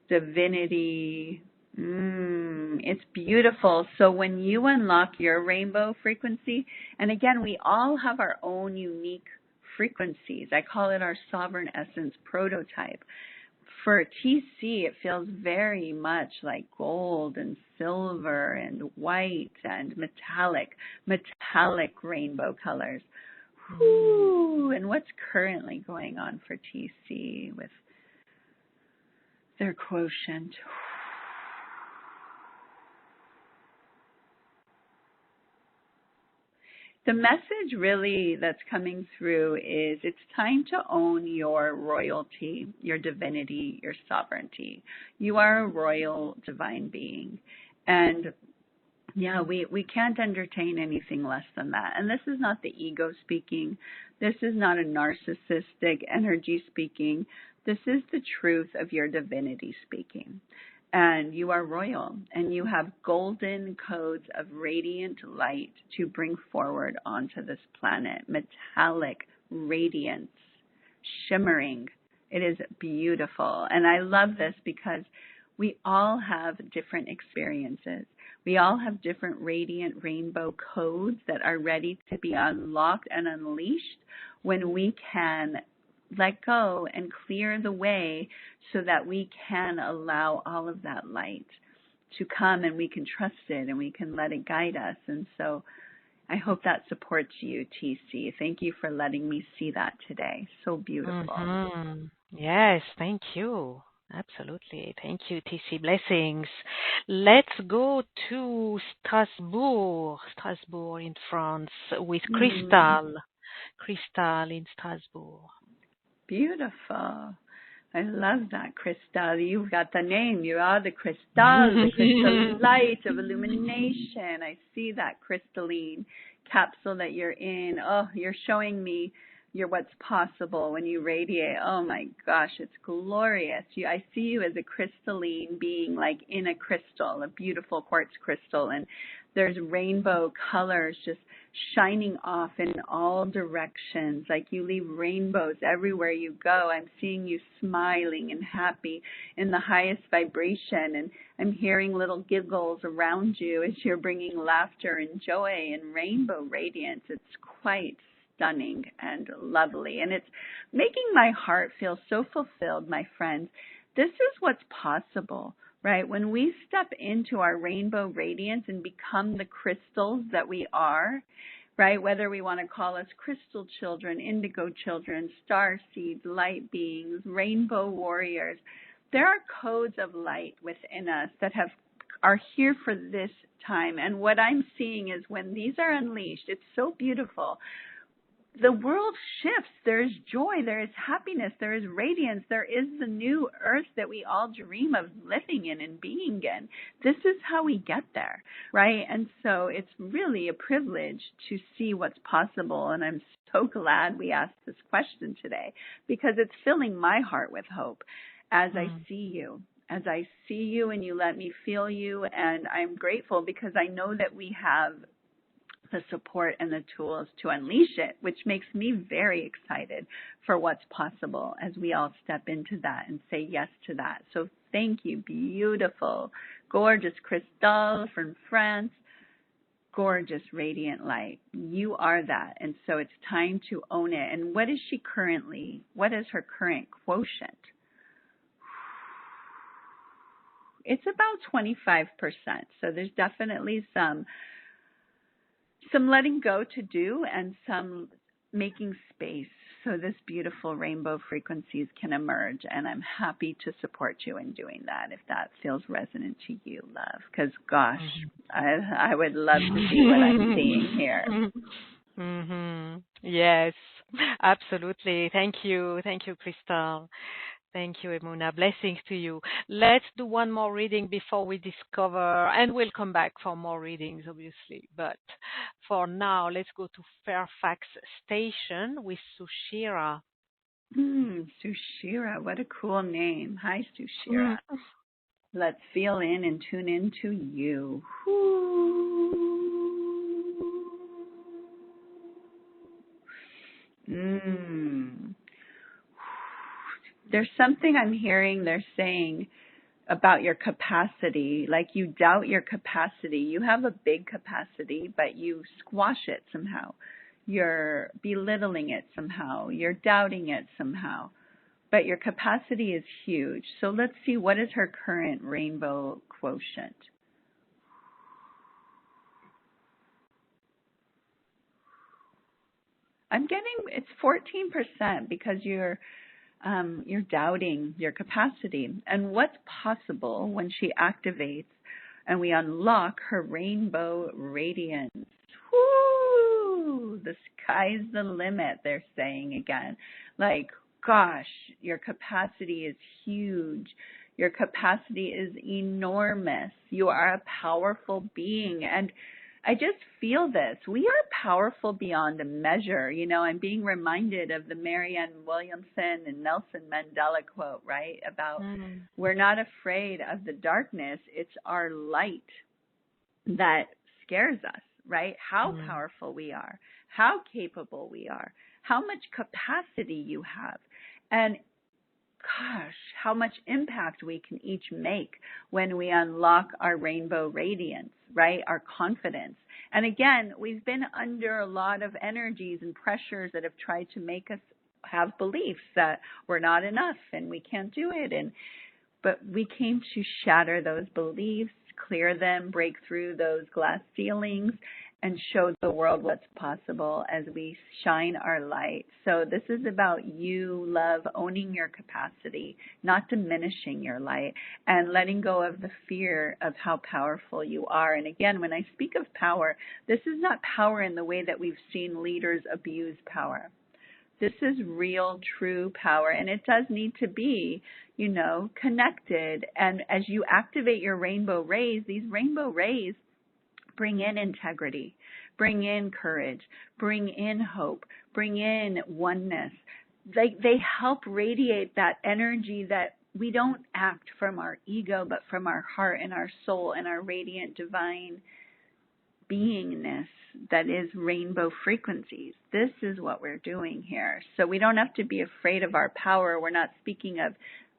divinity. It's beautiful. So when you unlock your rainbow frequency, and again, we all have our own unique frequencies. I call it our sovereign essence prototype. For TC, it feels very much like gold and silver and white and metallic rainbow colors. Whew. And what's currently going on for TC with their quotient? The message really that's coming through is it's time to own your royalty, your divinity, your sovereignty. You are a royal divine being. And yeah, we can't entertain anything less than that. And this is not the ego speaking. This is not a narcissistic energy speaking. This is the truth of your divinity speaking. And you are royal, and you have golden codes of radiant light to bring forward onto this planet. Metallic radiance, shimmering. It is beautiful. And I love this because we all have different experiences. We all have different radiant rainbow codes that are ready to be unlocked and unleashed when we can let go and clear the way so that we can allow all of that light to come, and we can trust it and we can let it guide us. And so I hope that supports you, TC. Thank you for letting me see that today. So beautiful. Yes, thank you. Absolutely. Thank you, TC. Blessings. Let's go to Strasbourg in France with Christel. Christel in Strasbourg. Beautiful. I love that, Christel. You've got the name. You are the crystal, the crystal light of illumination. I see that crystalline capsule that you're in. Oh, you're showing me what's possible when you radiate. Oh my gosh, it's glorious. I see you as a crystalline being, like in a crystal, a beautiful quartz crystal, and there's rainbow colors just shining off in all directions, like you leave rainbows everywhere you go. I'm seeing you smiling and happy in the highest vibration, and I'm hearing little giggles around you as you're bringing laughter and joy and rainbow radiance. It's quite stunning and lovely, and it's making my heart feel so fulfilled, my friends. This is what's possible, right? When we step into our rainbow radiance and become the crystals that we are, right? Whether we want to call us crystal children, indigo children, star seeds, light beings, rainbow warriors, there are codes of light within us that are here for this time. And what I'm seeing is when these are unleashed, it's so beautiful. the world shifts. There is joy, there is happiness, there is radiance, there is the new earth that we all dream of living in and being in. This is how we get there, right? And so it's really a privilege to see what's possible. And I'm so glad we asked this question today, because it's filling my heart with hope as I see you. As I see you and you let me feel you. And I'm grateful because I know that we have the support and the tools to unleash it, which makes me very excited for what's possible as we all step into that and say yes to that. So thank you, beautiful, gorgeous Christel from France, gorgeous, radiant light. You are that. And so it's time to own it. And what is she currently? What is her current quotient? It's about 25%. So there's definitely some letting go to do and some making space so this beautiful rainbow frequencies can emerge. And I'm happy to support you in doing that if that feels resonant to you, love. Because, gosh, I would love to see what I'm seeing here. Yes, absolutely. Thank you. Thank you, Christel. Thank you, Emunah. Blessings to you. Let's do one more reading before we discover, and we'll come back for more readings, obviously. But for now, let's go to Fairfax Station with Sushira. Sushira, what a cool name. Hi, Sushira. Let's feel in and tune into you. There's something I'm hearing they're saying about your capacity, like you doubt your capacity. You have a big capacity, but you squash it somehow. You're belittling it somehow. You're doubting it somehow. But your capacity is huge. So let's see, what is her current rainbow quotient? I'm getting, it's 14% because you're doubting your capacity. And what's possible when she activates and we unlock her rainbow radiance? Woo! The sky's the limit, they're saying again. Like, gosh, your capacity is huge. Your capacity is enormous. You are a powerful being. And I just feel this. We are powerful beyond a measure. You know, I'm being reminded of the Marianne Williamson and Nelson Mandela quote, right? About we're not afraid of the darkness. It's our light that scares us, right? How powerful we are, how capable we are, how much capacity you have. And gosh, how much impact we can each make when we unlock our rainbow radiance, right? Our confidence. And again, we've been under a lot of energies and pressures that have tried to make us have beliefs that we're not enough and we can't do it. But we came to shatter those beliefs, clear them, break through those glass ceilings, and show the world what's possible as we shine our light. So this is about you, love, owning your capacity, not diminishing your light, and letting go of the fear of how powerful you are. And again, when I speak of power, this is not power in the way that we've seen leaders abuse power. This is real, true power, and it does need to be, you know, connected. And as you activate your rainbow rays, these rainbow rays bring in integrity, bring in courage, bring in hope, bring in oneness. They help radiate that energy that we don't act from our ego, but from our heart and our soul and our radiant divine beingness that is rainbow frequencies. This is what we're doing here. So we don't have to be afraid of our power. We're not speaking of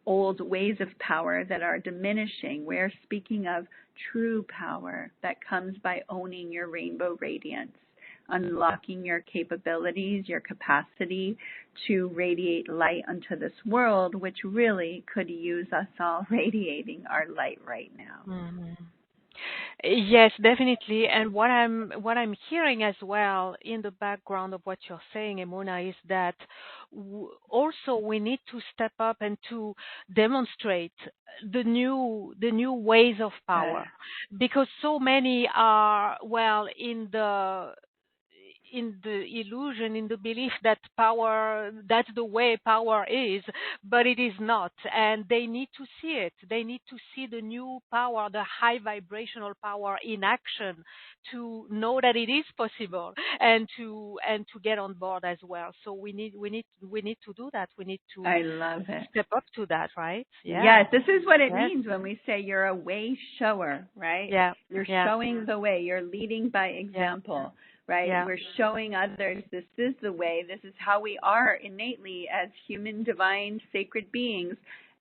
old ways of power that are diminishing. We're speaking of true power that comes by owning your rainbow radiance, unlocking your capabilities, your capacity to radiate light unto this world, which really could use us all radiating our light right now. Yes, definitely. And what I'm hearing as well in the background of what you're saying, Emunah, is that also we need to step up and to demonstrate the new ways of power, because so many are in the in the illusion, in the belief that power, that's the way power is, but it is not. And they need to see it. They need to see the new power, the high vibrational power in action, to know that it is possible, and to get on board as well. So we need to do that. We need to, I love it, step up to that, right? Yeah. Yes, this is what it means when we say you're a way shower, right? Yeah. You're showing the way. You're leading by example, right? Yeah. We're showing others this is the way. This is how we are innately as human, divine, sacred beings.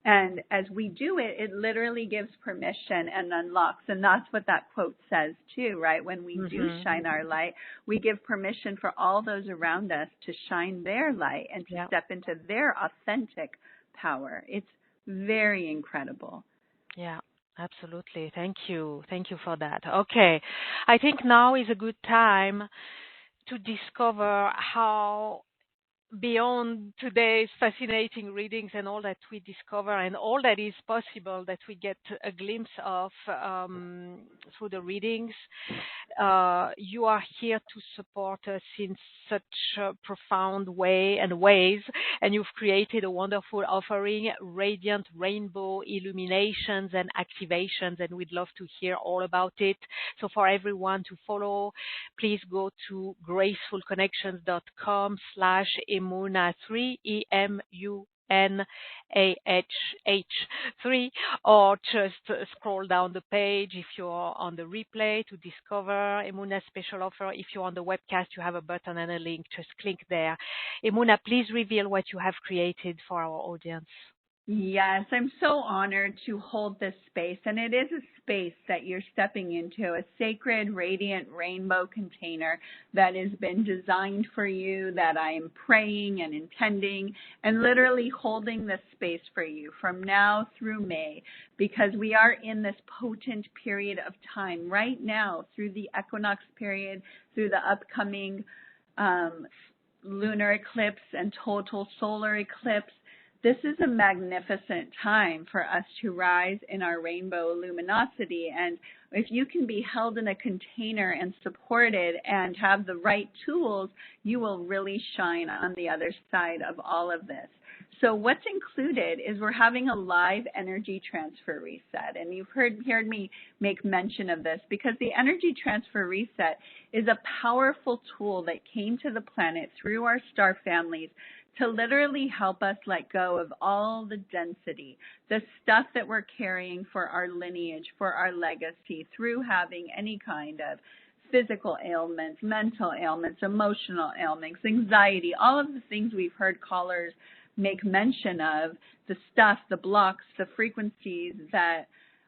And as we do it, it literally gives permission and unlocks. And that's what that quote says too, right? When we do shine our light, we give permission for all those around us to shine their light and to step into their authentic power. It's very incredible. Yeah, absolutely. Thank you. Thank you for that. Okay. I think now is a good time to discover how, beyond today's fascinating readings and all that we discover and all that is possible that we get a glimpse of through the readings, you are here to support us in such a profound way and ways, and you've created a wonderful offering, radiant rainbow illuminations and activations, and we'd love to hear all about it. So for everyone to follow, please go to gracefulconnections.com/Emunah3, EMUNAH3, or just scroll down the page if you're on the replay to discover Emunah's special offer. If you're on the webcast, you have a button and a link. Just click there. Emunah, please reveal what you have created for our audience. Yes, I'm so honored to hold this space, and it is a space that you're stepping into, a sacred, radiant rainbow container that has been designed for you, that I am praying and intending and literally holding this space for you from now through May, because we are in this potent period of time right now, through the equinox period, through the upcoming lunar eclipse and total solar eclipse. This is a magnificent time for us to rise in our rainbow luminosity. And if you can be held in a container and supported and have the right tools, you will really shine on the other side of all of this. So what's included is we're having a live energy transfer reset. And you've heard me make mention of this because the energy transfer reset is a powerful tool that came to the planet through our star families to literally help us let go of all the density, the stuff that we're carrying for our lineage, for our legacy, through having any kind of physical ailments, mental ailments, emotional ailments, anxiety, all of the things we've heard callers make mention of, the stuff, the blocks, the frequencies that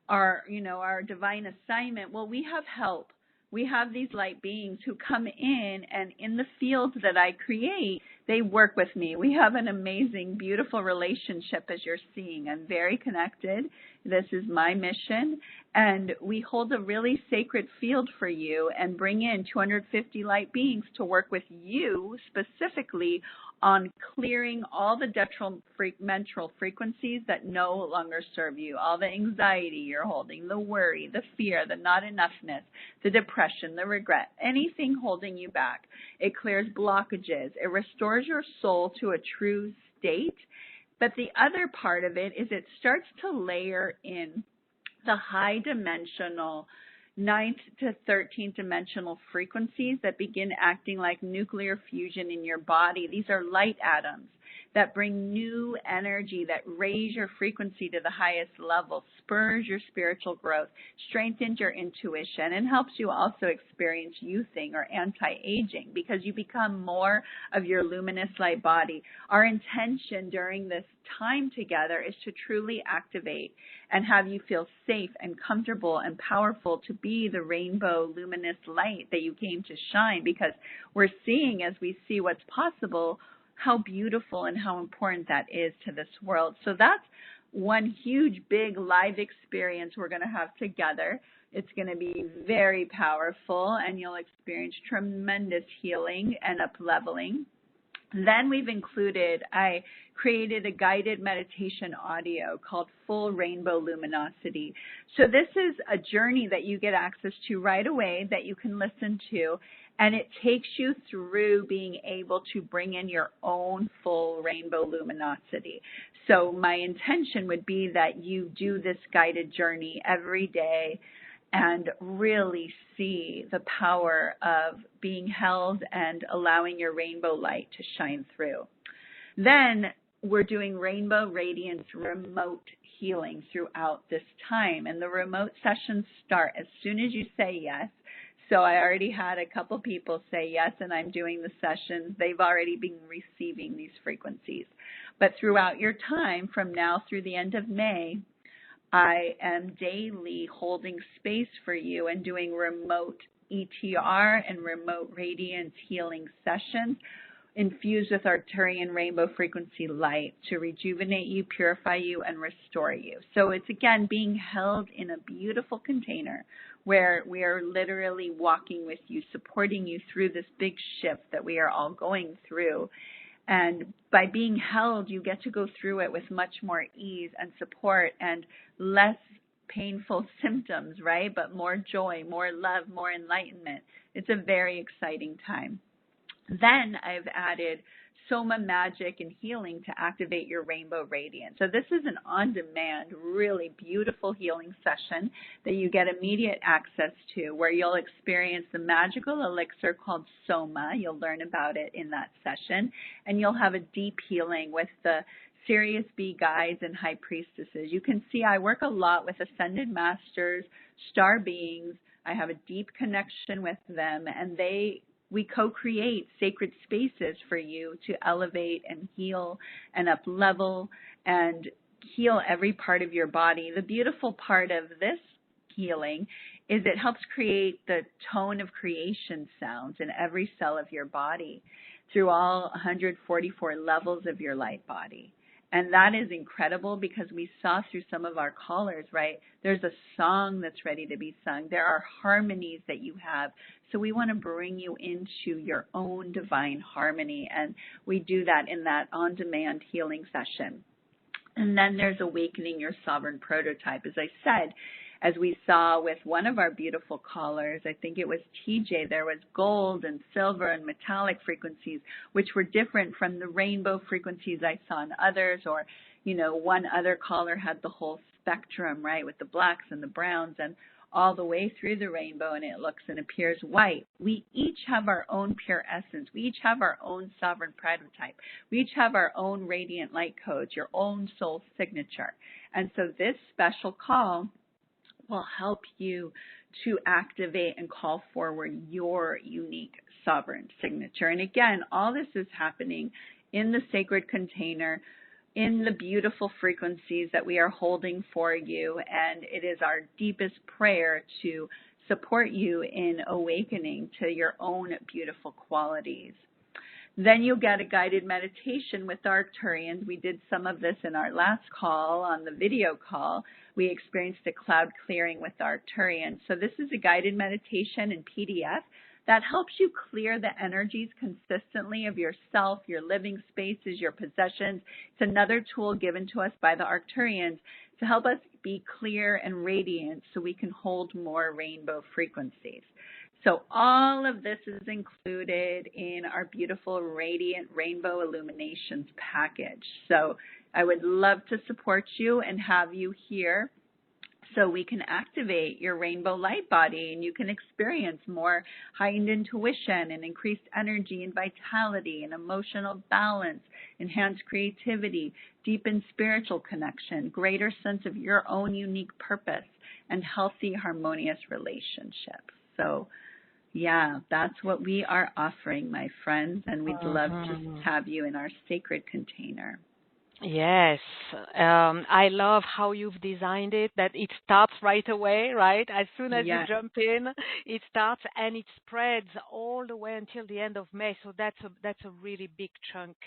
are, our divine assignment. Well, we have help. We have these light beings who come in, and in the fields that I create, they work with me. We have an amazing, beautiful relationship, as you're seeing. I'm very connected. This is my mission. And we hold a really sacred field for you and bring in 250 light beings to work with you specifically on clearing all the detrimental frequencies that no longer serve you, all the anxiety you're holding, the worry, the fear, the not enoughness, the depression, the regret, anything holding you back. It clears blockages. It restores your soul to a true state. But the other part of it is it starts to layer in the high dimensional 9th to 13th dimensional frequencies that begin acting like nuclear fusion in your body. These are light atoms that bring new energy, that raise your frequency to the highest level, spurs your spiritual growth, strengthens your intuition, and helps you also experience youthing or anti-aging because you become more of your luminous light body. Our intention during this time together is to truly activate and have you feel safe and comfortable and powerful to be the rainbow luminous light that you came to shine, because we're seeing, as we see what's possible, how beautiful and how important that is to this world. So that's one huge, big live experience we're going to have together. It's going to be very powerful, and you'll experience tremendous healing and up-leveling. Then we've included, I created a guided meditation audio called Full Rainbow Luminosity. So this is a journey that you get access to right away that you can listen to, and it takes you through being able to bring in your own full rainbow luminosity. So my intention would be that you do this guided journey every day and really see the power of being held and allowing your rainbow light to shine through. Then we're doing Rainbow Radiance remote healing throughout this time, and the remote sessions start as soon as you say yes. So I already had a couple people say yes, and I'm doing the sessions. They've already been receiving these frequencies. But throughout your time, from now through the end of May, I am daily holding space for you and doing remote ETR and remote radiance healing sessions infused with Arcturian rainbow frequency light to rejuvenate you, purify you, and restore you. So it's, again, being held in a beautiful container where we are literally walking with you, supporting you through this big shift that we are all going through. And by being held, you get to go through it with much more ease and support and less painful symptoms, right? But more joy, more love, more enlightenment. It's a very exciting time. Then I've added Soma Magic and Healing to activate your Rainbow Radiance. So this is an on-demand, really beautiful healing session that you get immediate access to, where you'll experience the magical elixir called Soma. You'll learn about it in that session, and you'll have a deep healing with the Sirius B guides and high priestesses. You can see I work a lot with ascended masters, star beings. I have a deep connection with them, and we co-create sacred spaces for you to elevate and heal and up-level and heal every part of your body. The beautiful part of this healing is it helps create the tone of creation sounds in every cell of your body through all 144 levels of your light body. And that is incredible because we saw through some of our callers, right? There's a song that's ready to be sung. There are harmonies that you have. So we want to bring you into your own divine harmony. And we do that in that on-demand healing session. And then there's Awakening Your Sovereign Prototype. As I said, as we saw with one of our beautiful callers, I think it was TJ, there was gold and silver and metallic frequencies, which were different from the rainbow frequencies I saw in others, or, you know, one other caller had the whole spectrum, right, with the blacks and the browns and all the way through the rainbow, and it looks and appears white. We each have our own pure essence. We each have our own sovereign prototype. We each have our own radiant light codes, your own soul signature. And so this special call will help you to activate and call forward your unique sovereign signature. And again, all this is happening in the sacred container, in the beautiful frequencies that we are holding for you. And it is our deepest prayer to support you in awakening to your own beautiful qualities. Then you'll get a guided meditation with Arcturians. We did some of this in our last call, on the video call. We experienced a cloud clearing with Arcturians. So this is a guided meditation in PDF that helps you clear the energies consistently of yourself, your living spaces, your possessions. It's another tool given to us by the Arcturians to help us be clear and radiant so we can hold more rainbow frequencies. So all of this is included in our beautiful Radiant Rainbow Illuminations package. So I would love to support you and have you here so we can activate your rainbow light body and you can experience more heightened intuition and increased energy and vitality and emotional balance, enhanced creativity, deepened spiritual connection, greater sense of your own unique purpose, and healthy, harmonious relationships. So yeah, that's what we are offering, my friends, and we'd love to have you in our sacred container. Yes, I love how you've designed it, that it starts right away, right? As soon as you Yes. jump in, it starts and it spreads all the way until the end of May. So that's a really big chunk,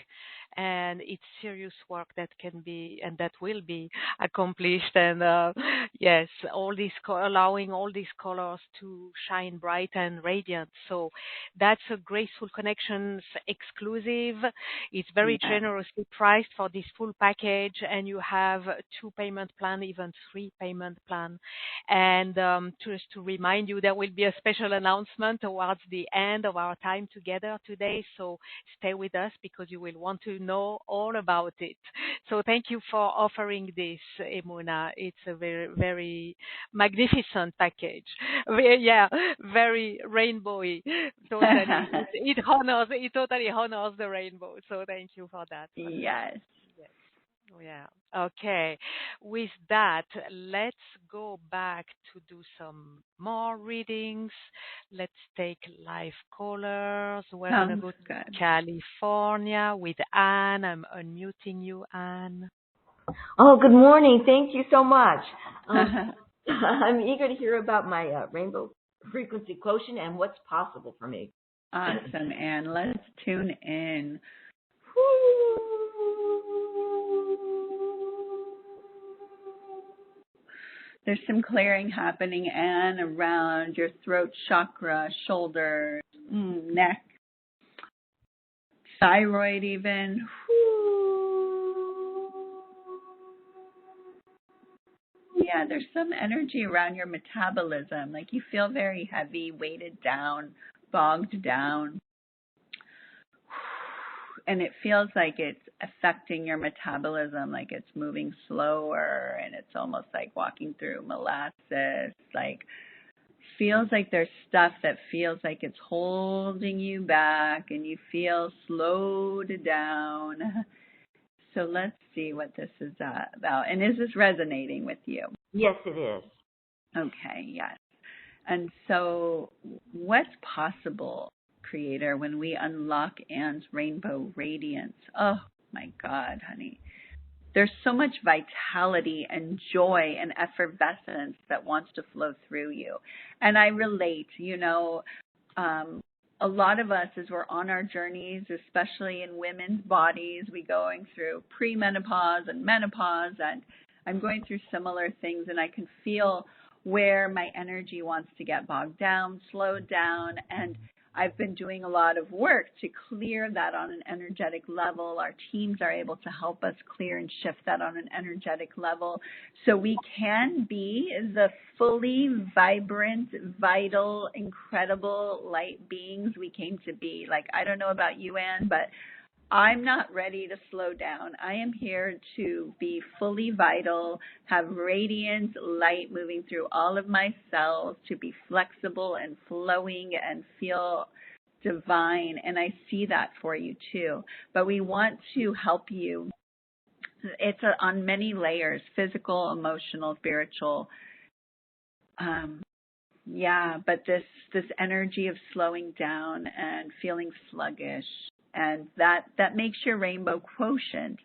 and it's serious work that can be and that will be accomplished. And yes, all these allowing all these colors to shine bright and radiant. So that's a Graceful Connections exclusive. It's very Yes. generously priced for this full package, and you have a 2 payment plan, even 3 payment plan. And just to remind you, there will be a special announcement towards the end of our time together today. So stay with us because you will want to know all about it. So thank you for offering this, Emunah. It's a very, very magnificent package. Yeah, very rainbowy. Totally. It totally honors the rainbow. So thank you for that. Yes. Yes. Yeah. Okay. With that, let's go back to do some more readings. Let's take live callers. We're going to Sounds go to good. California with Anne. I'm unmuting you, Anne. Oh, good morning. Thank you so much. I'm eager to hear about my Rainbow Frequency Quotient and what's possible for me. Awesome, Anne. Let's tune in. There's some clearing happening, Anne, around your throat chakra, shoulders, neck, thyroid even. Yeah, there's some energy around your metabolism. Like you feel very heavy, weighted down, bogged down. And it feels like it's affecting your metabolism, like it's moving slower and it's almost like walking through molasses. Like feels like there's stuff that feels like it's holding you back and you feel slowed down. So let's see what this is about. And is this resonating with you? Yes, it is. Okay, yes. And so what's possible, Creator, when we unlock Anne's Rainbow Radiance? Oh, my God, honey. There's so much vitality and joy and effervescence that wants to flow through you. And I relate, a lot of us, as we're on our journeys, especially in women's bodies, we going through premenopause and menopause, and I'm going through similar things, and I can feel where my energy wants to get bogged down, slowed down, and I've been doing a lot of work to clear that on an energetic level. Our teams are able to help us clear and shift that on an energetic level so we can be the fully vibrant, vital, incredible light beings we came to be. Like, I don't know about you, Anne, but I'm not ready to slow down. I am here to be fully vital, have radiant light moving through all of my cells, to be flexible and flowing and feel divine. And I see that for you too. But we want to help you. It's on many layers, physical, emotional, spiritual. But this energy of slowing down and feeling sluggish, and that makes your rainbow quotient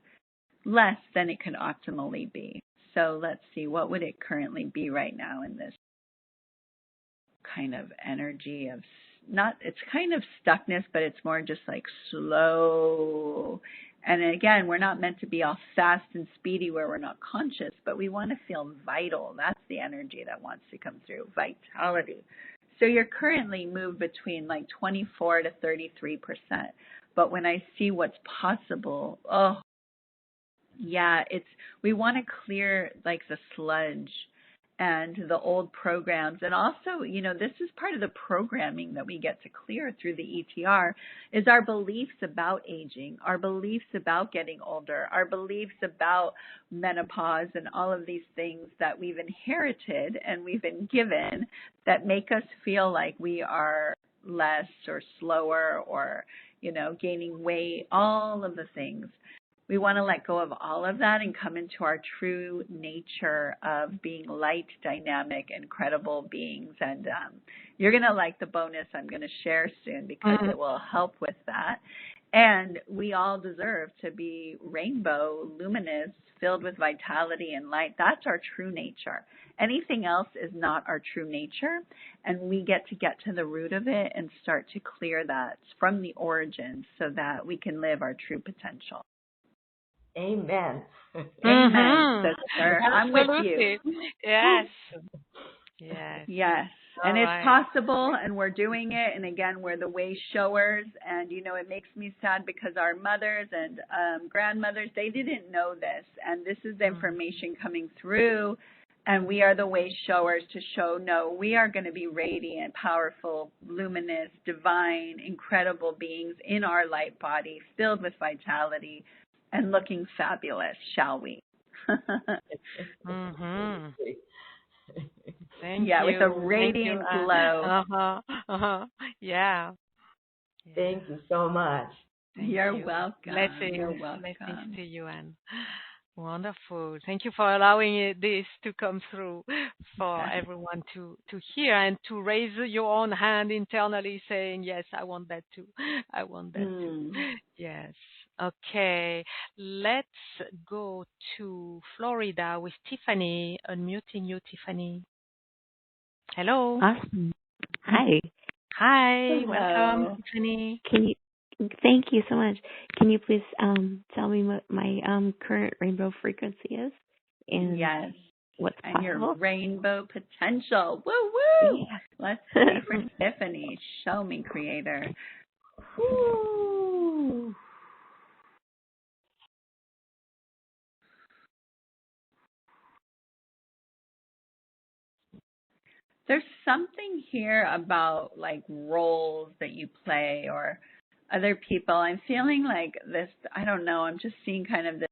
less than it could optimally be. So let's see, what would it currently be right now in this kind of energy of it's kind of stuckness, but it's more just like slow. And again, we're not meant to be all fast and speedy where we're not conscious, but we want to feel vital. That's the energy that wants to come through, vitality. So you're currently moved between like 24 to 33%. But when I see what's possible, we want to clear like the sludge and the old programs. And also, this is part of the programming that we get to clear through the ETR is our beliefs about aging, our beliefs about getting older, our beliefs about menopause and all of these things that we've inherited and we've been given that make us feel like we are less or slower or, gaining weight, all of the things. We want to let go of all of that and come into our true nature of being light, dynamic, incredible beings. And you're going to like the bonus I'm going to share soon because it will help with that. And we all deserve to be rainbow, luminous, filled with vitality and light. That's our true nature. Anything else is not our true nature, and we get to the root of it and start to clear that from the origins so that we can live our true potential. Amen. Amen, sister. I'm with you. Yes. Yes. And it's possible, and we're doing it. And again, we're the way showers. And, you know, it makes me sad because our mothers and grandmothers, they didn't know this. And this is the information coming through. And we are the way showers to show, no, we are going to be radiant, powerful, luminous, divine, incredible beings in our light body, filled with vitality and looking fabulous, shall we? Thank you. With a radiant glow. Yeah. Thank you so much. You're welcome. You're welcome. Blessings to you, Anne. Wonderful. Thank you for allowing this to come through for everyone to hear and to raise your own hand internally saying, yes, I want that too. I want that too. Yes. Okay. Let's go to Florida with Tiffany. Unmuting you, Tiffany. Hello. Awesome. Hi. Hi. Hello. Welcome, Tiffany. Thank you so much. Can you please tell me what my current rainbow frequency is? And yes. What's and possible? Your rainbow potential. Woo woo. Yeah. Let's see for Tiffany. Show me, Creator. Woo. There's something here about like roles that you play or other people. I'm feeling like this, I don't know, I'm just seeing kind of this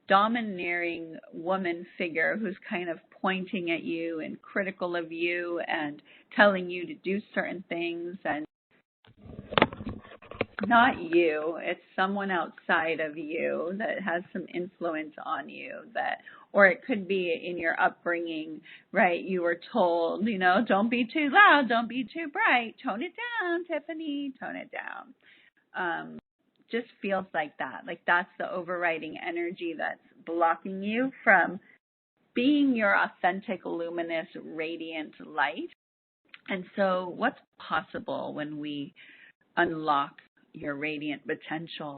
domineering woman figure who's kind of pointing at you and critical of you and telling you to do certain things, and not you, it's someone outside of you that has some influence on you, that, or it could be in your upbringing, right? You were told, you know, don't be too loud, don't be too bright, tone it down, Tiffany, tone it down. Just feels like that. Like that's the overriding energy that's blocking you from being your authentic, luminous, radiant light. And so what's possible when we unlock your radiant potential?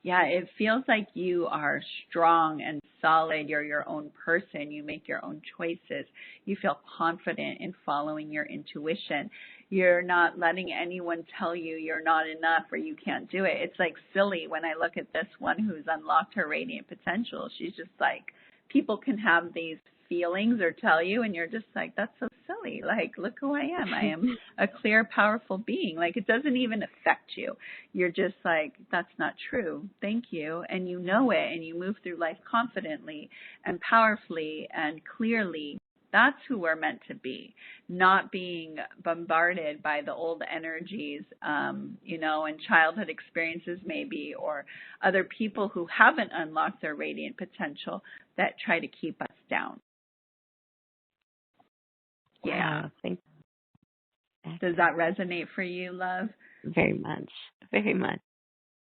Yeah, it feels like you are strong and solid. You're your own person. You make your own choices. You feel confident in following your intuition. You're not letting anyone tell you you're not enough or you can't do it. It's like silly when I look at this one who's unlocked her radiant potential. She's just like, people can have these feelings or tell you, and you're just like, that's so silly. Like, look who I am. I am a clear, powerful being. Like, it doesn't even affect you. You're just like, that's not true. Thank you. And you know it, and you move through life confidently and powerfully and clearly. That's who we're meant to be, not being bombarded by the old energies, you know, and childhood experiences maybe, or other people who haven't unlocked their radiant potential that try to keep us down. Yeah. Wow, thank you. Does that resonate for you, love? Very much. Very much.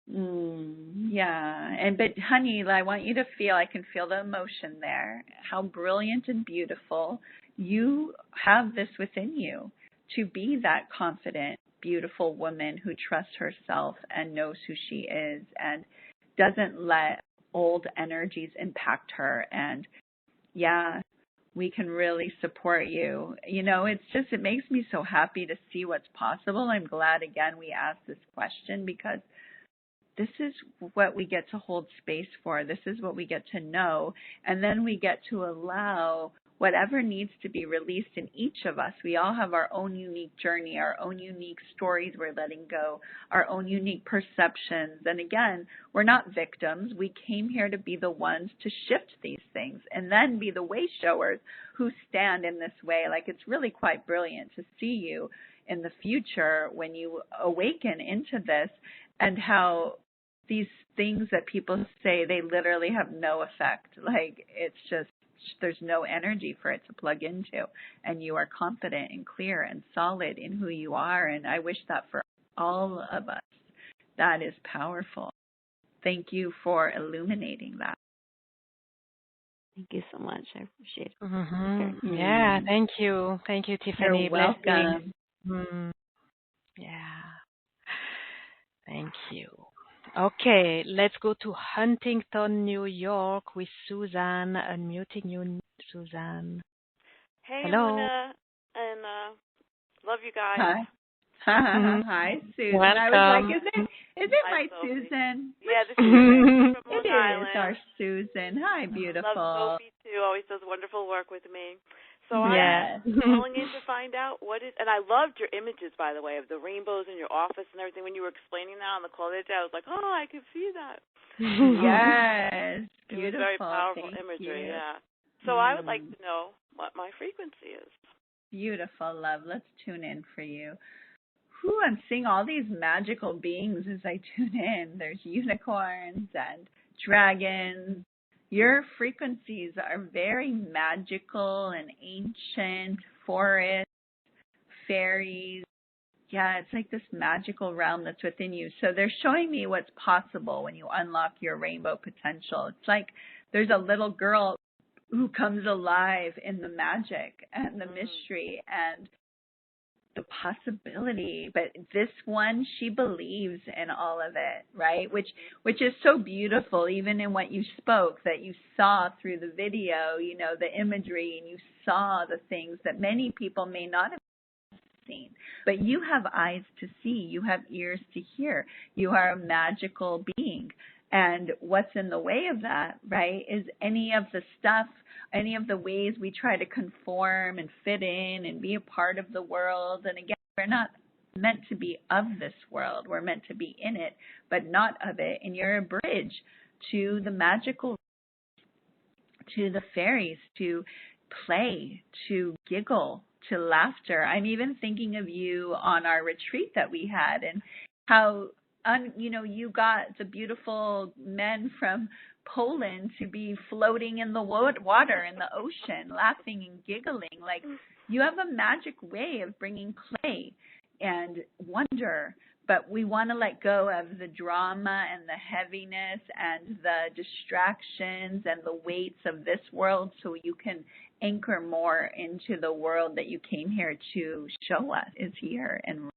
Yeah. But honey, I want you to feel, I can feel the emotion there, how brilliant and beautiful. You have this within you to be that confident, beautiful woman who trusts herself and knows who she is and doesn't let old energies impact her. And yeah, we can really support you. You know, it's just, it makes me so happy to see what's possible. I'm glad, again, we asked this question because this is what we get to hold space for. This is what we get to know. And then we get to allow whatever needs to be released in each of us. We all have our own unique journey, our own unique stories we're letting go, our own unique perceptions. And again, we're not victims. We came here to be the ones to shift these things and then be the way showers who stand in this way. Like, it's really quite brilliant to see you in the future when you awaken into this, and how these things that people say, they literally have no effect. Like, it's just there's no energy for it to plug into, and you are confident and clear and solid in who you are. And I wish that for all of us. That is powerful. Thank you for illuminating that. Thank you so much. I appreciate it. Mm-hmm. Yeah, thank you. Thank you, Tiffany. You're welcome. Yeah. Thank you. Okay, let's go to Huntington, New York with Suzanne. Unmuting you, Suzanne. Hey, Hello. Emunah, and love you guys. Hi. Hi, Susan. Welcome. I was like, is it my Sophie. Susan? Yeah, this is Susan from Long It Island. is our Susan. Hi, beautiful. Love Sophie too. Always does wonderful work with me. So yes. I'm calling in to find out what is, and I loved your images, by the way, of the rainbows in your office and everything. When you were explaining that on the call the other day, I was like, oh, I could see that. Yes, It beautiful. was very powerful Thank imagery, you. yeah. So I would like to know what my frequency is. Beautiful, love. Let's tune in for you. Whew, I'm seeing all these magical beings as I tune in. There's unicorns and dragons. Your frequencies are very magical and ancient, forests, fairies. Yeah, it's like this magical realm that's within you. So they're showing me what's possible when you unlock your rainbow potential. It's like there's a little girl who comes alive in the magic and the mystery and the possibility. But this one, she believes in all of it, right? Which is so beautiful, even in what you spoke, that you saw through the video, you know, the imagery, and you saw the things that many people may not have seen. But you have eyes to see, you have ears to hear, you are a magical being. And what's in the way of that, right, is any of the stuff, any of the ways we try to conform and fit in and be a part of the world. And again, we're not meant to be of this world. We're meant to be in it, but not of it. And you're a bridge to the magical, to the fairies, to play, to giggle, to laughter. I'm even thinking of you on our retreat that we had, and how you got the beautiful men from Poland to be floating in the water, in the ocean, laughing and giggling. Like, you have a magic way of bringing play and wonder, but we want to let go of the drama and the heaviness and the distractions and the weights of this world, so you can anchor more into the world that you came here to show us is here. And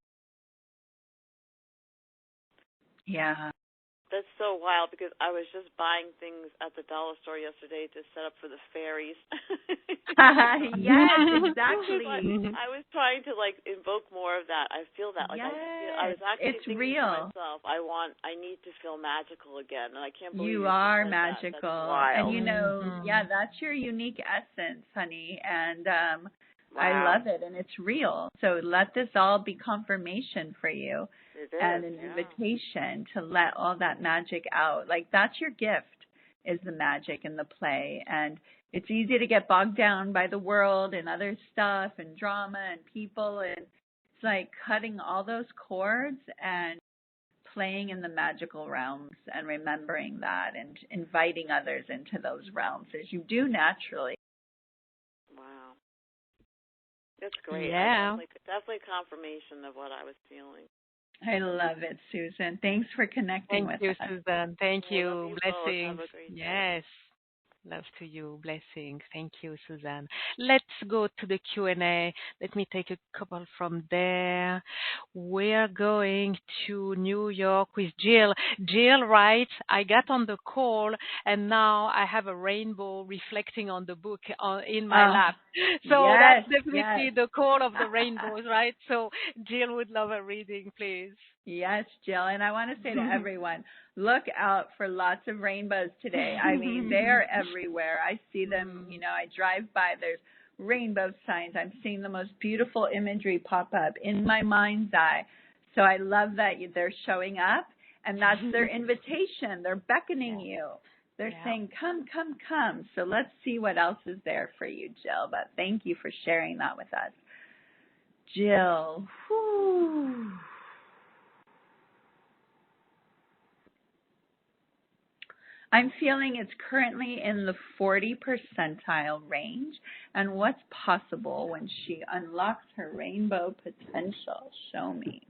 yeah. That's so wild, because I was just buying things at the dollar store yesterday to set up for the fairies. Yes, exactly. I was trying to invoke more of that. I feel that. Yes, I was actually it's thinking real. to myself, I need to feel magical again, and I can't believe you are That. magical. That's wild. And yeah, that's your unique essence, honey. And wow. I love it, and it's real. So let this all be confirmation for you. It is, and an invitation to let all that magic out. Like, that's your gift, is the magic and the play. And it's easy to get bogged down by the world and other stuff and drama and people. And it's like cutting all those cords and playing in the magical realms and remembering that and inviting others into those realms as you do naturally. Wow. That's great. Yeah. Definitely confirmation of what I was feeling. I love it, Susan. Thanks for connecting with us. Thank you, Susan. Thank you. Love you Blessings. both. Have a great day. Yes. Love to you. Blessings. Thank you, Susan. Let's go to the Q&A. Let me take a couple from there. We're going to New York with Jill. Jill writes, I got on the call and now I have a rainbow reflecting on the book in my lap. So yes, that's definitely the call of the rainbows, right? So Jill would love a reading, please. Yes, Jill. And I want to say to everyone, look out for lots of rainbows today. I mean, they are everywhere. I see them, I drive by, there's rainbow signs. I'm seeing the most beautiful imagery pop up in my mind's eye. So I love that they're showing up, and that's their invitation. They're beckoning you. They're saying, come, come, come. So let's see what else is there for you, Jill. But thank you for sharing that with us. Jill. Whew. I'm feeling it's currently in the 40 percentile range. And what's possible when she unlocks her rainbow potential? Show me.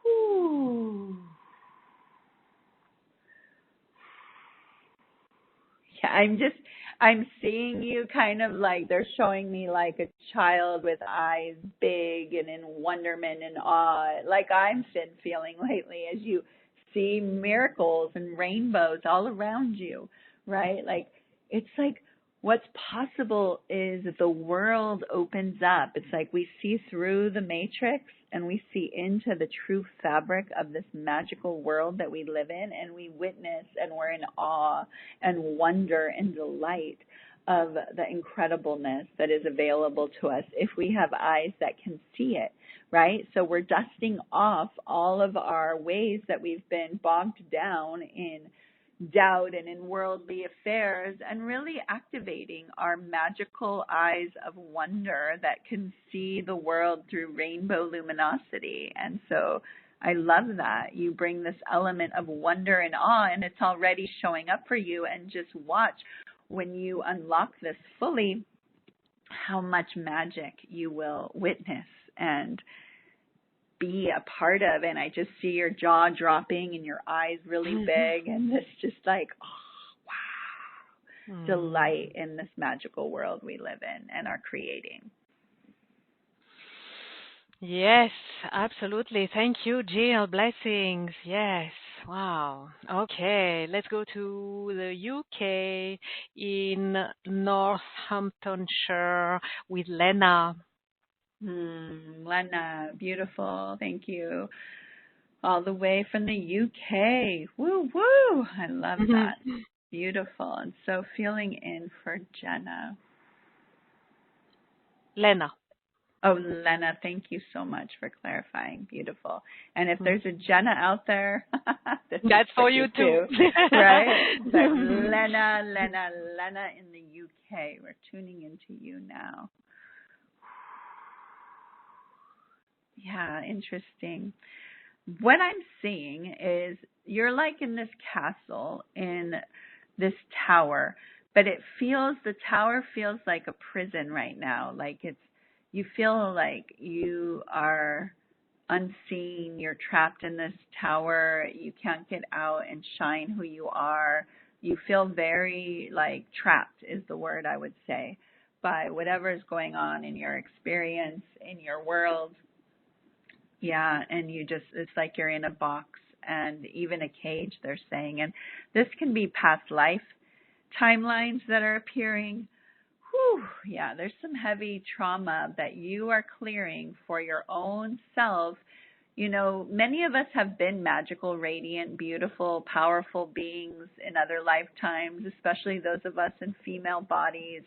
Ooh. Yeah, I'm seeing you kind of like, they're showing me like a child with eyes big and in wonderment and awe, like I've been feeling lately as you see miracles and rainbows all around you, right? Like, it's like what's possible is the world opens up. It's like we see through the matrix and we see into the true fabric of this magical world that we live in, and we witness and we're in awe and wonder and delight of the incredibleness that is available to us if we have eyes that can see it, right? So we're dusting off all of our ways that we've been bogged down in doubt and in worldly affairs, and really activating our magical eyes of wonder that can see the world through rainbow luminosity. And so I love that you bring this element of wonder and awe, and it's already showing up for you. And just watch when you unlock this fully, how much magic you will witness and be a part of. And I just see your jaw dropping and your eyes really big, and this just like, oh, wow, delight in this magical world we live in and are creating. Yes, absolutely. Thank you, Jill. Blessings. Yes. Wow. Okay, let's go to the UK in Northamptonshire with Lena. Lena, beautiful. Thank you. All the way from the UK. Woo, woo. I love that. Beautiful. And so feeling in for Jenna. Lena. Oh, Lena, thank you so much for clarifying. Beautiful. And if there's a Jenna out there, that's for you too. Right? But Lena in the UK. We're tuning into you now. Yeah, interesting. What I'm seeing is you're like in this castle, in this tower, but the tower feels like a prison right now. Like you feel like you are unseen, you're trapped in this tower, you can't get out and shine who you are. You feel very like trapped is the word I would say, by whatever is going on in your experience, in your world. Yeah, and it's like you're in a box and even a cage, they're saying. And this can be past life timelines that are appearing. Whew, yeah, there's some heavy trauma that you are clearing for your own self. You know, many of us have been magical, radiant, beautiful, powerful beings in other lifetimes, especially those of us in female bodies.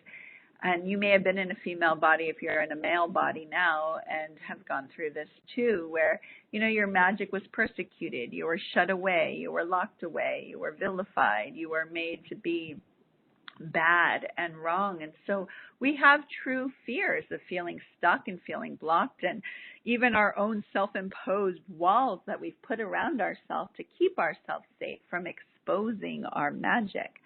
And you may have been in a female body if you're in a male body now and have gone through this too, where, you know, your magic was persecuted. You were shut away. You were locked away. You were vilified. You were made to be bad and wrong. And so we have true fears of feeling stuck and feeling blocked, and even our own self-imposed walls that we've put around ourselves to keep ourselves safe from exposing our magic.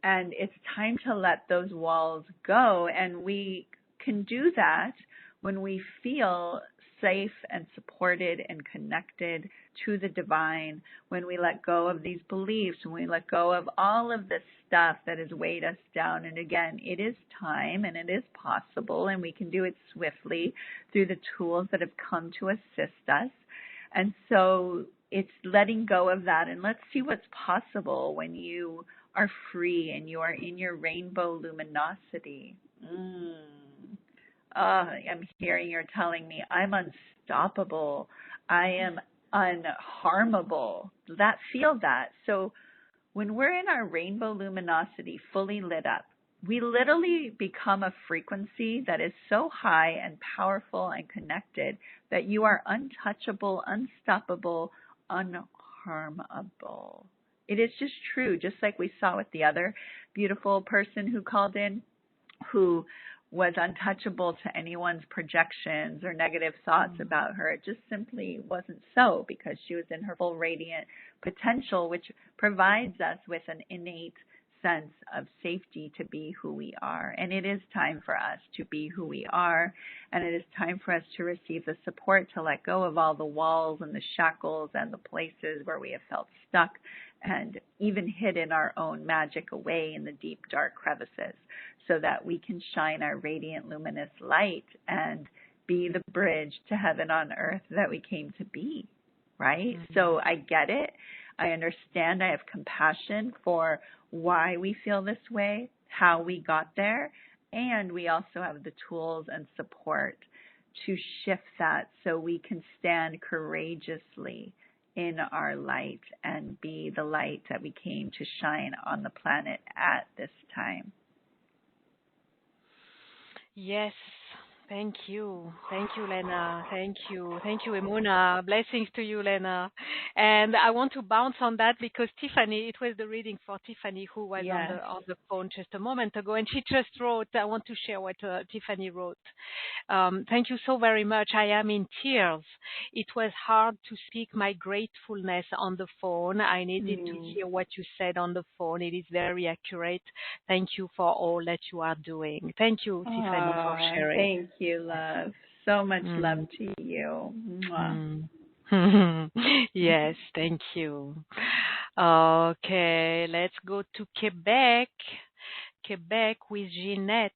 And it's time to let those walls go. And we can do that when we feel safe and supported and connected to the divine, when we let go of these beliefs, when we let go of all of this stuff that has weighed us down. And again, it is time and it is possible, and we can do it swiftly through the tools that have come to assist us. And so it's letting go of that. And let's see what's possible when you are free and you are in your rainbow luminosity. I'm hearing you're telling me I'm unstoppable. I am unharmable. Feel that. So when we're in our rainbow luminosity fully lit up, we literally become a frequency that is so high and powerful and connected that you are untouchable, unstoppable, unharmable. It is just true, just like we saw with the other beautiful person who called in, who was untouchable to anyone's projections or negative thoughts about her. It just simply wasn't so, because she was in her full radiant potential, which provides us with an innate sense of safety to be who we are. And it is time for us to be who we are, and it is time for us to receive the support to let go of all the walls and the shackles and the places where we have felt stuck and even hidden our own magic away in the deep, dark crevices, so that we can shine our radiant, luminous light and be the bridge to heaven on earth that we came to be, right? So I get it. I understand. I have compassion for why we feel this way, how we got there, and we also have the tools and support to shift that so we can stand courageously in our light and be the light that we came to shine on the planet at this time. Yes. Thank you. Thank you, Lena. Thank you. Thank you, Emunah. Blessings to you, Lena. And I want to bounce on that because Tiffany, it was the reading for Tiffany who was on the phone just a moment ago, and she just wrote, I want to share what Tiffany wrote. Thank you so very much. I am in tears. It was hard to speak my gratefulness on the phone. I needed to hear what you said on the phone. It is very accurate. Thank you for all that you are doing. Thank you, Tiffany, for sharing. Thank you, love. So much love to you. Yes, thank you. Okay, let's go to Quebec. Quebec with Jeanette.